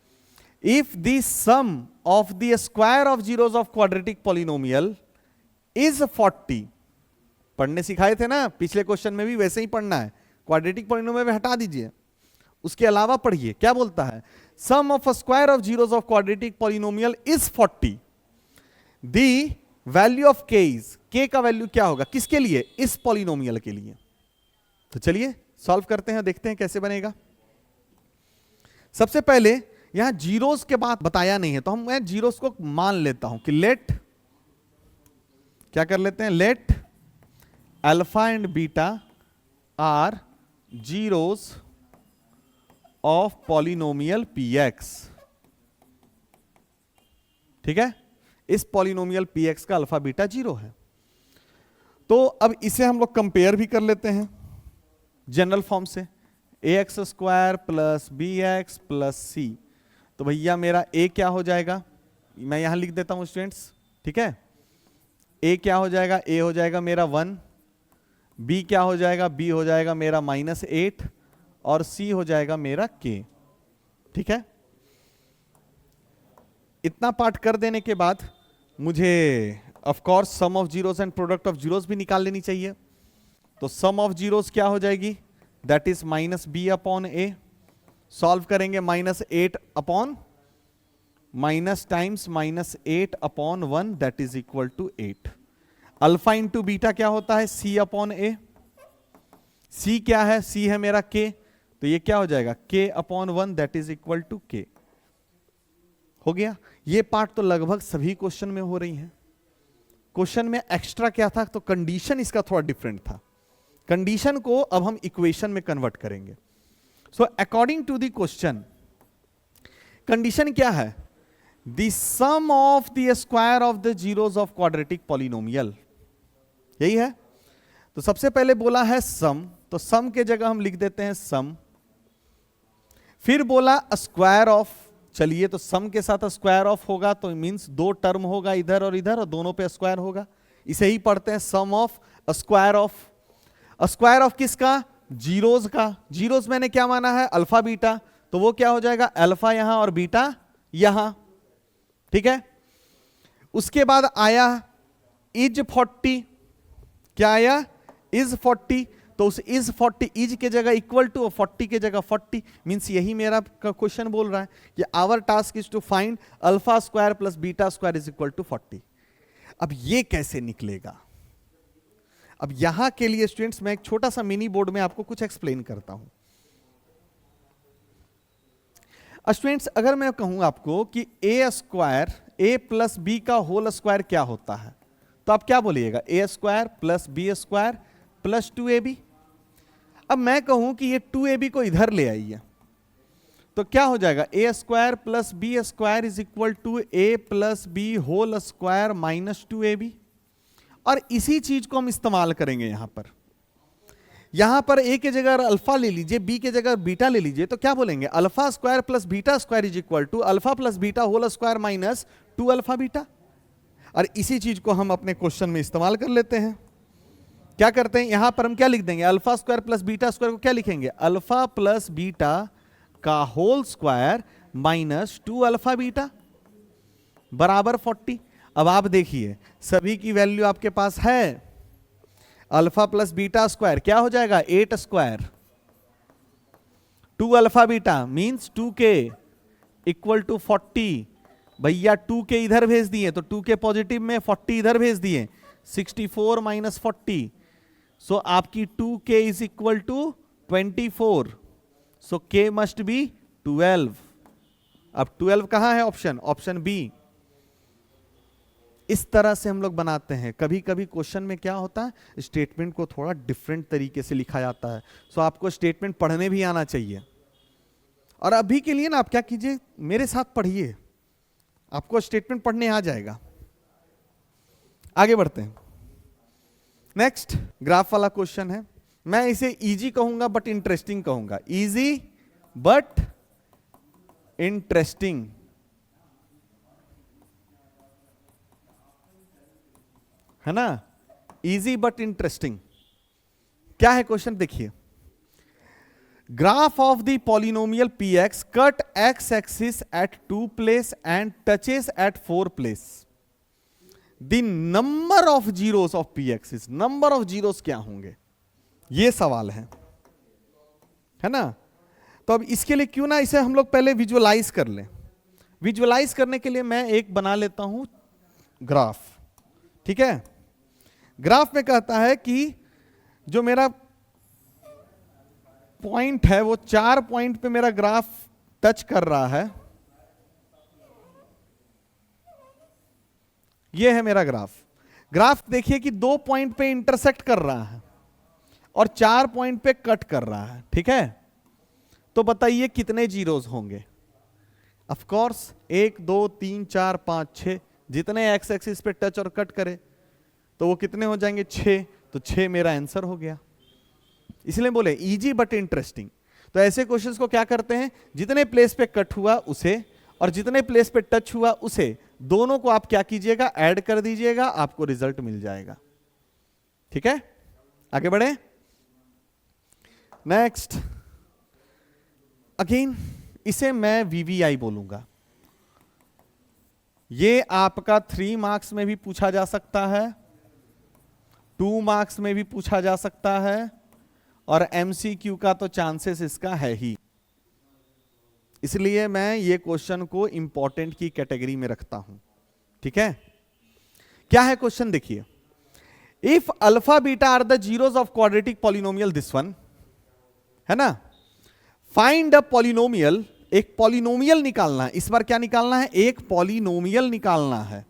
[SPEAKER 1] if the sum of the square of zeros of quadratic polynomial is 40, पढ़ने सिखाए थे ना पिछले क्वेश्चन में भी वैसे ही पढ़ना है, क्वाड्रेटिक पॉलिनोमियल में हटा दीजिए, उसके अलावा पढ़िए क्या बोलता है, sum of a square of zeros of quadratic polynomial is 40, the value of K is, K का वैल्यू क्या होगा, किसके लिए, इस पॉलिनोमियल के लिए। तो चलिए सॉल्व करते हैं, देखते हैं कैसे बनेगा। सबसे पहले यहां जीरोस के बाद बताया नहीं है, तो मैं जीरोस को मान लेता हूं कि लेट, क्या कर लेते हैं, let alpha and beta are zeros of polynomial px। ठीक है, इस पॉलिनोमियल px का अल्फा बीटा जीरो है। तो अब इसे हम लोग कंपेयर भी कर लेते हैं जनरल फॉर्म से, ax square plus bx plus c। तो भैया मेरा a क्या हो जाएगा, मैं यहां लिख देता हूं स्टूडेंट्स, ठीक है। a क्या हो जाएगा, a हो जाएगा मेरा 1, b क्या हो जाएगा, b हो जाएगा मेरा -8 और c हो जाएगा मेरा k। ठीक है, इतना पार्ट कर देने के बाद मुझे of course sum of zeros and product of zeros भी निकाल लेनी चाहिए। तो सम ऑफ जीरोस क्या हो जाएगी, that is -b upon a। Solve करेंगे -8 upon minus times -8 upon 1 that is equal to 8। Alpha into beta क्या होता है, c अपॉन a। c क्या है, c है मेरा k, तो ये क्या हो जाएगा k upon 1 that is equal to k। हो गया। ये पार्ट तो लगभग सभी क्वेश्चन में हो रही है। क्वेश्चन में एक्स्ट्रा क्या था, तो कंडीशन इसका थोड़ा डिफरेंट था। कंडीशन को अब हम इक्वेशन में कन्वर्ट करेंगे। So according to the question, condition क्या है, the sum of the square of the zeros of quadratic polynomial, यही है। तो सबसे पहले बोला है सम, तो सम के जगह हम लिख देते हैं सम। फिर बोला स्क्वायर ऑफ, चलिए तो सम के साथ स्क्वायर ऑफ होगा तो मींस दो टर्म होगा इधर और इधर और दोनों पे स्क्वायर होगा, इसे ही पढ़ते हैं sum of square of. Square of किसका, जीरोस का। जीरोस मैंने क्या माना है, अल्फा बीटा, तो वो क्या हो जाएगा अल्फा यहां और बीटा यहां। ठीक है, उसके बाद आया इज 40, क्या आया इज 40, तो उस इज 40 इज के जगह इक्वल टू 40 के जगह 40, मींस यही मेरा क्वेश्चन बोल रहा है कि our task is to find alpha square plus beta square is equal to 40। अब ये कैसे निकलेगा, अब यहां के लिए स्टूडेंट्स मैं एक छोटा सा मिनी बोर्ड में आपको कुछ एक्सप्लेन करता हूं। स्टूडेंट्स अगर मैं कहूं आपको कि A square A plus B का होल स्क्वायर क्या होता है, तो आप क्या बोलिएगा, A square plus B square plus 2ab। अब मैं कहूं कि ये 2ab को इधर ले आइए, तो क्या हो जाएगा A square plus B square is equal to A plus B whole square minus 2ab। और इसी चीज को हम इस्तेमाल करेंगे यहां पर। यहां पर ए के जगह अल्फा ले लीजिए, बी के जगह बीटा ले लीजिए, तो क्या बोलेंगे alpha square plus beta square is equal to alpha plus beta whole square minus 2 alpha beta. और इसी चीज को हम अपने क्वेश्चन में इस्तेमाल कर लेते हैं। क्या करते हैं, यहां पर हम क्या लिख देंगे, alpha square plus beta square को क्या लिखेंगे, अल्फा प्लस बीटा का whole square minus 2 alpha beta बराबर 40। अब आप देखिए सभी की वैल्यू आपके पास है, अल्फा प्लस बीटा स्क्वायर क्या हो जाएगा 8 square, 2 alpha beta means 2k equal to 40। भैया 2k इधर भेज दिए तो 2k पॉजिटिव में, 40 इधर भेज दिए, 64 माइनस 40, सो आपकी 2k is equal to 24, so k must be 12। अब 12 कहां है, ऑप्शन ऑप्शन बी। इस तरह से हम लोग बनाते हैं। कभी कभी क्वेश्चन में क्या होता है, स्टेटमेंट को थोड़ा डिफरेंट तरीके से लिखा जाता है, सो आपको स्टेटमेंट पढ़ने भी आना चाहिए। और अभी के लिए ना आप क्या कीजिए, मेरे साथ पढ़िए, आपको स्टेटमेंट पढ़ने आ जाएगा। आगे बढ़ते हैं। नेक्स्ट ग्राफ वाला क्वेश्चन है, मैं इसे इजी कहूंगा बट इंटरेस्टिंग कहूंगा, इजी बट इंटरेस्टिंग। है ना, इजी बट इंटरेस्टिंग। क्या है क्वेश्चन, देखिए, graph of the polynomial px cut x axis at 2 place and touches at 4 place, the number of zeros of px is, number of zeros क्या होंगे, ये सवाल है ना। तो अब इसके लिए क्यों ना इसे हम लोग पहले विजुअलाइज कर लें। विजुअलाइज करने के लिए मैं एक बना लेता हूं ग्राफ, ठीक है। ग्राफ में कहता है कि जो मेरा पॉइंट है वो 4 पॉइंट पे मेरा ग्राफ टच कर रहा है। ये है मेरा ग्राफ। ग्राफ देखिए कि 2 पॉइंट पे इंटरसेक्ट कर रहा है और 4 पॉइंट पे कट कर रहा है, ठीक है। तो बताइए कितने जीरोस होंगे। ऑफ कोर्स 1 2 3 4 5 6, जितने एक्स एक्सिस पे टच और कट करे तो वो कितने हो जाएंगे 6। तो 6 मेरा आंसर हो गया। इसलिए बोले इजी बट इंटरेस्टिंग। तो ऐसे क्वेश्चंस को क्या करते हैं, जितने प्लेस पे कट हुआ उसे और जितने प्लेस पे टच हुआ उसे, दोनों को आप क्या कीजिएगा, ऐड कर दीजिएगा, आपको रिजल्ट मिल जाएगा। ठीक है, आगे बढ़े। नेक्स्ट, अगेन इसे मैं वीवीआई बोलूंगा। ये आपका 3 मार्क्स में भी पूछा जा सकता है, 2 मार्क्स में भी पूछा जा सकता है और एमसीक्यू का तो चांसेस इसका है ही। इसलिए मैं ये क्वेश्चन को इंपॉर्टेंट की कैटेगरी में रखता हूं। ठीक है, क्या है क्वेश्चन देखिए। If alpha beta are the zeros of quadratic polynomial, this one है ना, फाइंड अ पॉलिनोमियल। एक पॉलिनोमियल निकालना है, इस बार क्या निकालना है, एक पॉलिनोमियल निकालना है।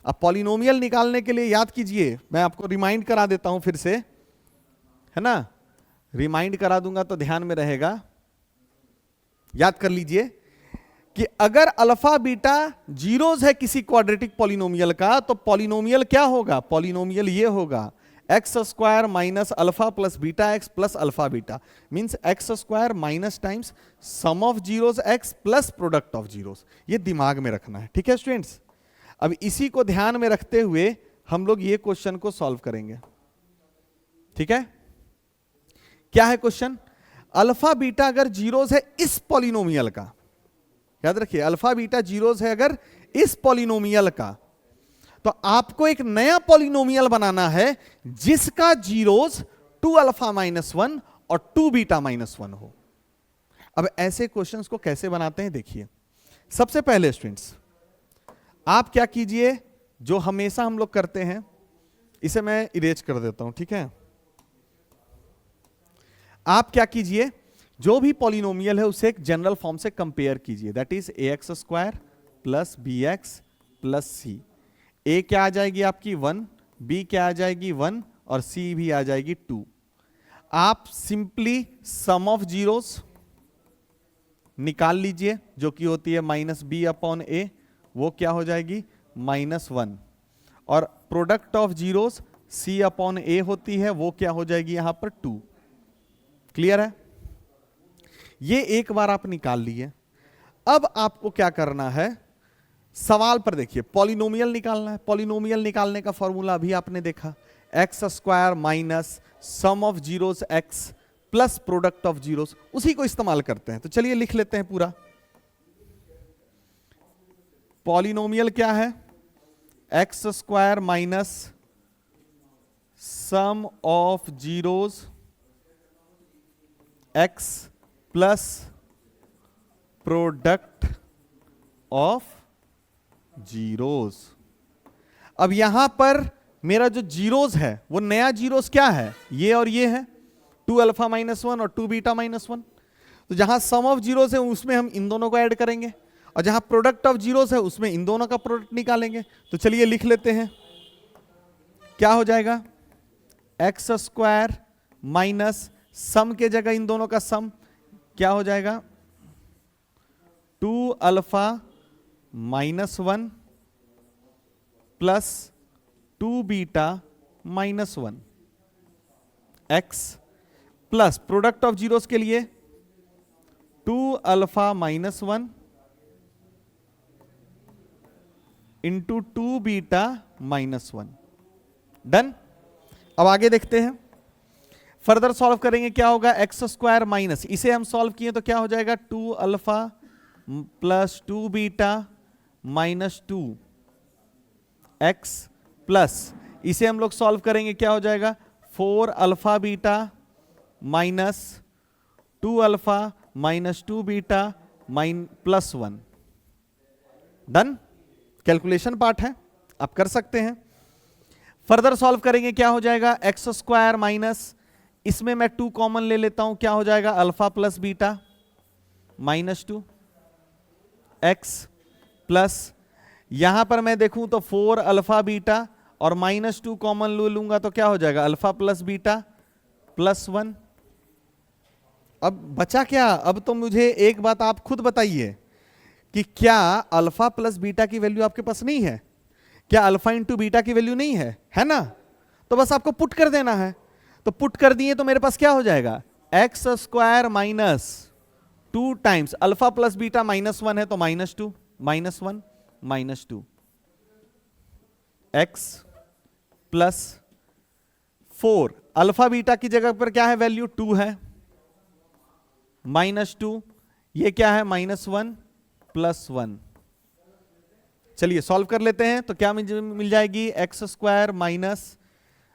[SPEAKER 1] अब पॉलिनोमियल निकालने के लिए याद कीजिए, मैं आपको रिमाइंड करा देता हूं फिर से, है ना, रिमाइंड करा दूंगा तो ध्यान में रहेगा। याद कर लीजिए कि अगर अल्फा बीटा जीरोस है किसी क्वाड्रेटिक पॉलिनोमियल का, तो पॉलिनोमियल क्या होगा, पॉलिनोमियल ये होगा x square minus alpha plus beta x plus alpha beta, means x square minus times sum of zeros x plus product of zeros. ये दिमाग में रखना है। ठीक है स्टूडेंट्स, अब इसी को ध्यान में रखते हुए हम लोग ये क्वेश्चन को सॉल्व करेंगे। ठीक है, क्या है क्वेश्चन, अल्फा बीटा अगर जीरोस है इस पॉलिनोमियल का, याद रखिए अल्फा बीटा जीरोस है अगर इस पॉलिनोमियल का, तो आपको एक नया पॉलिनोमियल बनाना है जिसका जीरोस 2 अल्फा माइनस 1 और 2 बीटा माइनस 1 हो। अब ऐसे क्वेश्चंस को कैसे बनाते हैं देखिए। सबसे पहले स्टूडेंट्स आप क्या कीजिए, जो हमेशा हम लोग करते हैं, इसे मैं इरेज कर देता हूं। ठीक है, आप क्या कीजिए, जो भी पॉलिनोमियल है उसे एक जनरल फॉर्म से कंपेयर कीजिए, that is A X square plus B x plus C. A क्या आ जाएगी आपकी 1, बी क्या आ जाएगी 1 और सी भी आ जाएगी 2। आप सिंपली सम ऑफ जीरोस निकाल लीजिए जो कि होती है माइनस बी अपॉन ए, वो क्या हो जाएगी -1, और product of zeros C upon A होती है, वो क्या हो जाएगी यहां पर 2। क्लियर है, ये एक बार आप निकाल लिए। अब आपको क्या करना है, सवाल पर देखिए, पॉलिनोमियल निकालना है। पॉलिनोमियल निकालने का फॉर्मूला अभी आपने देखा, x square minus sum of zeros x plus product of zeros, उसी को इस्तेमाल करते हैं। तो चलिए लिख लेते हैं पूरा। पॉलिनोमियल क्या है, x square minus sum of zeros x plus product of zeros. अब यहां पर मेरा जो जीरोस है वो नया जीरोस क्या है, ये और ये है, 2 अल्फा माइनस 1 और 2 बीटा माइनस 1। तो जहां सम ऑफ जीरोस है उसमें हम इन दोनों को ऐड करेंगे, और जहां प्रोडक्ट ऑफ जीरोस है उसमें इन दोनों का प्रोडक्ट निकालेंगे। तो चलिए लिख लेते हैं, क्या हो जाएगा, एक्स स्क्वायर माइनस सम के जगह इन दोनों का सम क्या हो जाएगा, 2 alpha minus 1 plus 2 beta minus 1 x plus product of zeros के लिए 2 alpha minus 1 into 2 beta minus 1। Done. अब आगे देखते हैं, फर्दर सॉल्व करेंगे, क्या होगा, एक्स स्क्वायर माइनस, इसे हम सॉल्व किए तो क्या हो जाएगा, 2 alpha plus 2 beta minus 2 x plus, इसे हम लोग सॉल्व करेंगे क्या हो जाएगा, 4 alpha beta minus 2 alpha minus 2 beta plus 1। Done. Calculation part है, आप कर सकते हैं। फर्दर सॉल्व करेंगे, क्या हो जाएगा, एक्स स्क्वायर माइनस, इसमें मैं 2 कॉमन ले लेता हूं, क्या हो जाएगा, alpha plus beta minus 2 x plus, यहां पर मैं देखूं तो 4 अल्फा बीटा और माइनस 2 कॉमन ले लूंगा तो क्या हो जाएगा, अल्फा प्लस बीटा प्लस 1। अब बचा क्या, अब तो मुझे एक बात आप खुद बताइए कि क्या अल्फा प्लस बीटा की वैल्यू आपके पास नहीं है, क्या अल्फा इंटू बीटा की वैल्यू नहीं है ना, तो बस आपको पुट कर देना है। तो पुट कर दिए तो मेरे पास क्या हो जाएगा, x square minus 2 times alpha plus beta -1 है तो -2 -1 -2 एक्स प्लस 4 अल्फा बीटा की जगह पर क्या है, वैल्यू 2 है, -2 ये क्या है, -1 प्लस 1। चलिए सॉल्व कर लेते हैं, तो क्या मिल जाएगी, x square minus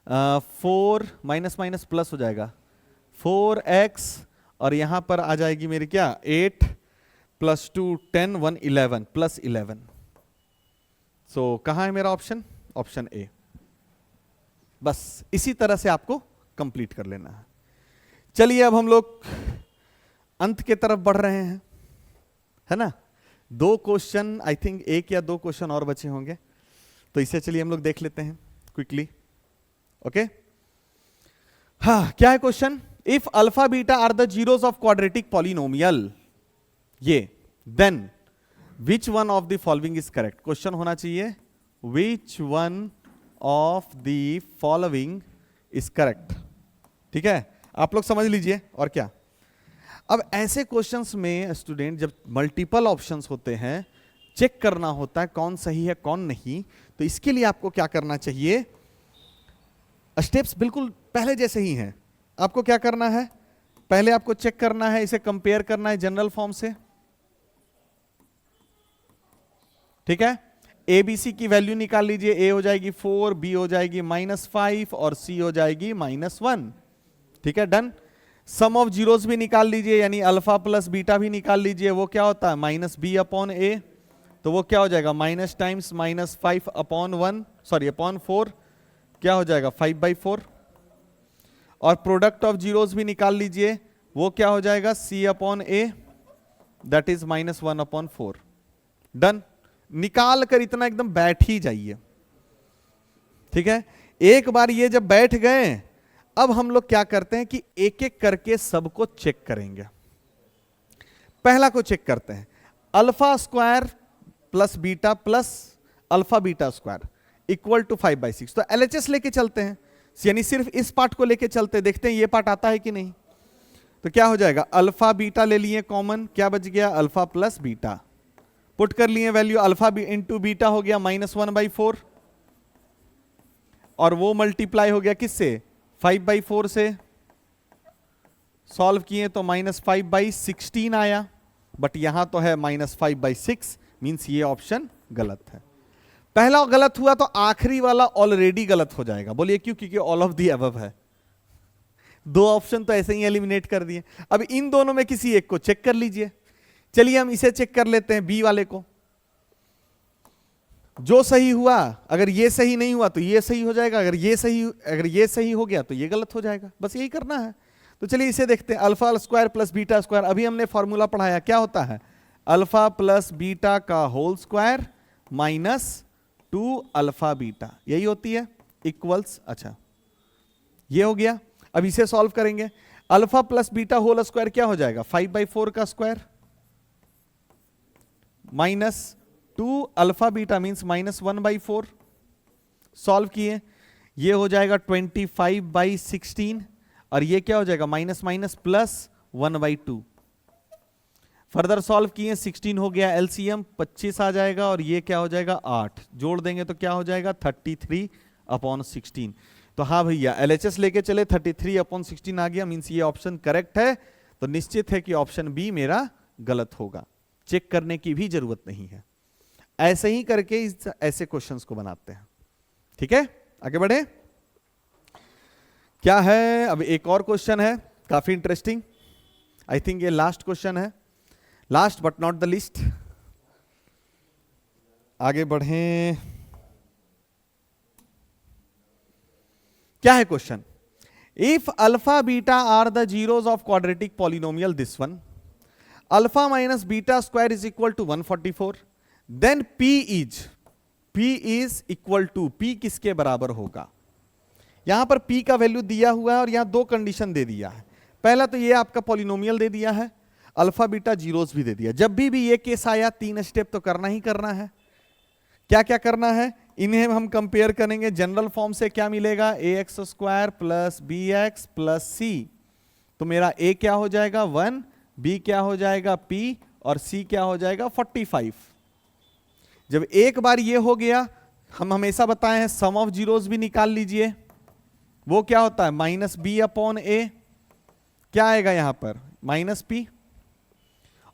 [SPEAKER 1] 4 minus minus plus हो जाएगा 4x और यहां पर आ जाएगी मेरी क्या 8 प्लस 2 10 1 11 प्लस 11। सो कहां है मेरा ऑप्शन, ऑप्शन ए। बस इसी तरह से आपको कंप्लीट कर लेना है। चलिए अब हम लोग अंत के तरफ बढ़ रहे हैं, है ना। 2 क्वेश्चन, आई थिंक 1 या 2 क्वेश्चन और बचे होंगे, तो इसे चलिए हम लोग देख लेते हैं क्विकली। ओके हाँ, क्या है question, if alpha beta are the zeros of quadratic polynomial ये, then which one of the following is correct. Question होना चाहिए which one of the following is correct. ठीक है, आप लोग समझ लीजिए। और क्या, अब ऐसे क्वेश्चंस में स्टूडेंट जब मल्टीपल ऑप्शंस होते हैं, चेक करना होता है कौन सही है कौन नहीं, तो इसके लिए आपको क्या करना चाहिए, स्टेप्स बिल्कुल पहले जैसे ही हैं। आपको क्या करना है, पहले आपको चेक करना है, इसे कंपेयर करना है जनरल फॉर्म से। ठीक है, ए बी सी की वैल्यू निकाल लीजिए, ए हो जाएगी 4, बी हो जाएगी -5 और सी हो जाएगी -1। ठीक है, डन। सम ऑफ जीरोस भी निकाल लीजिए, यानी अल्फा प्लस बीटा भी निकाल लीजिए, वो क्या होता है -b/a, तो वो क्या हो जाएगा माइनस टाइम्स -5/1 सॉरी अपॉन 4, क्या हो जाएगा 5/4। और प्रोडक्ट ऑफ जीरोस भी निकाल लीजिए, वो क्या हो जाएगा c/a दैट इज -1/4। डन। निकाल कर इतना एकदम बैठ ही जाइए। ठीक है, एक बार ये जब बैठ गए, अब हम लोग क्या करते हैं कि एक एक करके सबको चेक करेंगे। पहला को चेक करते हैं, alpha square plus beta plus alpha beta square equal to 5/6। तो एलएचएस लेके चलते हैं, यानी सिर्फ इस पार्ट को लेके चलते, देखते हैं ये पार्ट आता है कि नहीं। तो क्या हो जाएगा, अल्फा बीटा ले लिए कॉमन, क्या बच गया अल्फा प्लस बीटा, पुट कर लिए वैल्यू, अल्फा इंटू बीटा हो गया -1/4 और वो मल्टीप्लाई हो गया किससे 5/4 से। सॉल्व किए तो -5/16 आया, बट यहां तो है -5/6, मींस ये ऑप्शन गलत है। पहला गलत हुआ तो आखिरी वाला ऑलरेडी गलत हो जाएगा। बोलिए क्यों, क्योंकि ऑल ऑफ दी अबव है। 2 ऑप्शन तो ऐसे ही एलिमिनेट कर दिए। अब इन दोनों में किसी एक को चेक कर लीजिए। चलिए हम इसे चेक कर लेते हैं, बी वाले को। जो सही हुआ, अगर ये सही नहीं हुआ तो ये सही हो जाएगा, अगर ये सही हो गया तो ये गलत हो जाएगा। बस यही करना है। तो चलिए इसे देखते हैं, alpha square plus beta square, अभी हमने फॉर्मूला पढ़ाया, क्या होता है अल्फा प्लस बीटा का होल स्क्वायर -2 अल्फा बीटा, यही होती है इक्वल्स। अच्छा ये हो गया। अब इसे सॉल्व करेंगे, alpha plus beta whole square क्या हो जाएगा 5/4 का square -2 alpha beta means -1/4। Solve किए, ये हो जाएगा 25/16 और ये क्या हो जाएगा minus minus plus 1/2। Further solve किए 16 हो गया एलसीएम 25 आ जाएगा और ये क्या हो जाएगा 8, जोड़ देंगे तो क्या हो जाएगा 33/16। तो हाँ भैया एलएचएस लेके चले 33/16 आ गया, मींस ये ऑप्शन करेक्ट है। तो निश्चित है कि ऑप्शन बी मेरा गलत होगा, चेक करने की भी जरूरत नहीं है। ऐसे ही करके ऐसे क्वेश्चंस को बनाते हैं। ठीक है, आगे बढ़े। क्या है, अब एक और क्वेश्चन है काफी इंटरेस्टिंग। आई थिंक ये लास्ट क्वेश्चन है, last but not the least. आगे बढ़ें, क्या है question? If alpha beta are the zeros of quadratic polynomial this one, alpha minus beta square is equal to 144, then P is equal to, P किसके बराबर होगा? यहां पर P का वैल्यू दिया हुआ है और यहां दो कंडीशन दे दिया है। पहला तो ये आपका पॉलिनोमियल दे दिया है, अल्फा बीटा जीरोस भी दे दिया। जब भी ये केस आया 3 स्टेप तो करना ही करना है। क्या क्या करना है? इन्हें हम कंपेयर करेंगे जनरल फॉर्म से। क्या मिलेगा? ax square plus bx plus c। तो मेरा a क्या हो जाएगा? 1, b क्या हो जाएगा? p, और c क्या हो जाएगा? 45। जब एक बार ये हो गया, हम हमेशा बताए हैं सम ऑफ जीरोस भी निकाल लीजिए। वो क्या होता है? माइनस बी अपॉन ए। क्या आएगा यहां पर? Minus P.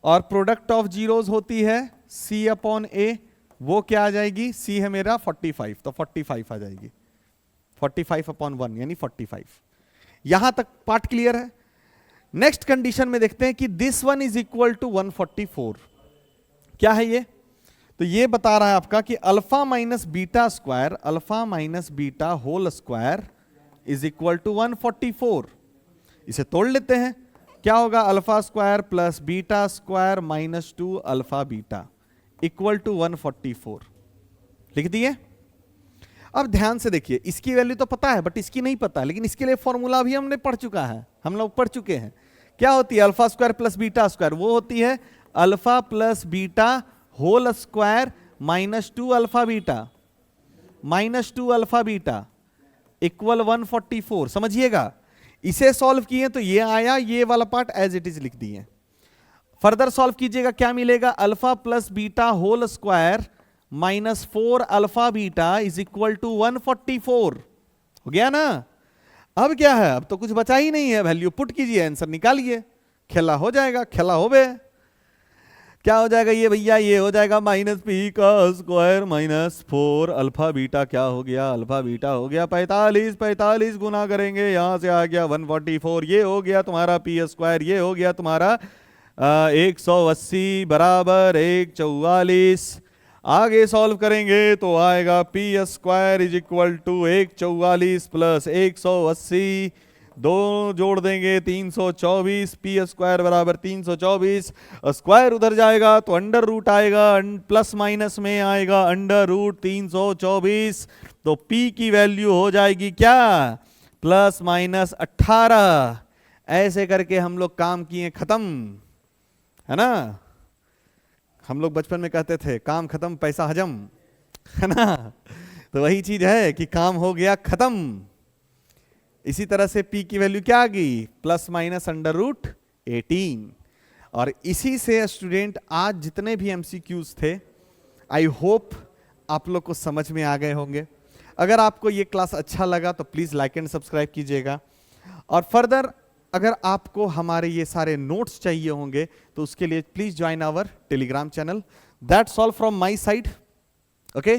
[SPEAKER 1] और प्रोडक्ट ऑफ जीरोस होती है सी अपॉन ए। वो क्या आ जाएगी? सी है मेरा 45, तो 45 आ जाएगी। 45 अपॉन 1 यानी 45। यहां तक पार्ट क्लियर है। नेक्स्ट कंडीशन में देखते हैं कि this one is equal to 144। क्या है ये? तो ये बता रहा है आपका कि alpha minus beta square, alpha minus beta whole square is equal to 144। इसे तोड़ लेते हैं। क्या होगा? Alpha square plus beta square minus 2 alpha beta equal to 144। लिख दिए। अब ध्यान से देखिए, इसकी वैल्यू तो पता है बट इसकी नहीं पता, लेकिन इसके लिए फॉर्मूला भी हमने पढ़ चुका है, हम लोग पढ़ चुके हैं। क्या होती है alpha square plus beta square? वो होती है alpha plus beta whole square minus 2 alpha beta, minus 2 alpha beta equal 144। समझिएगा, इसे सॉल्व किए तो ये आया, ये वाला पार्ट एज इट इज लिख दिए। फर्दर सॉल्व कीजिएगा, क्या मिलेगा? Alpha plus beta whole square minus 4 alpha beta is equal to 144। हो गया ना? अब क्या है? अब तो कुछ बचा ही नहीं है, वैल्यू पुट कीजिए, आंसर निकालिए, खेला हो जाएगा। खेला हो बे, क्या हो जाएगा ये भैया? ये हो जाएगा माइनस पी का स्क्वायर माइनस 4 अल्फा बीटा। क्या हो गया? अल्फा बीटा हो गया 45। 45 गुना करेंगे, यहां से आ गया 144। ये हो गया तुम्हारा पी स्क्वायर, ये हो गया तुम्हारा 180 बराबर 144। आगे सॉल्व करेंगे तो आएगा P square is equal to 144 plus 180, दो जोड़ देंगे 324। पी स्क्वायर बराबर 324। स्क्वायर उधर जाएगा तो अंडर रूट आएगा, प्लस माइनस में आएगा अंडर रूट 324। तो पी की वैल्यू हो जाएगी क्या? Plus minus 18। ऐसे करके हम लोग काम किए, खत्म, है ना? हम लोग बचपन में कहते थे काम खत्म पैसा हजम, है ना? तो वही चीज है कि काम हो गया खत्म। इसी तरह से P की वैल्यू क्या आ गई? Plus minus under root 18। और इसी से स्टूडेंट आज जितने भी MCQs थे, आई होप आप लोग को समझ में आ गए होंगे। अगर आपको ये क्लास अच्छा लगा तो प्लीज लाइक एंड सब्सक्राइब कीजिएगा। और फर्दर अगर आपको हमारे ये सारे नोट्स चाहिए होंगे तो उसके लिए please join our Telegram channel. That's all from my side. Okay,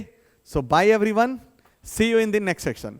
[SPEAKER 1] so bye everyone, see you in the next section.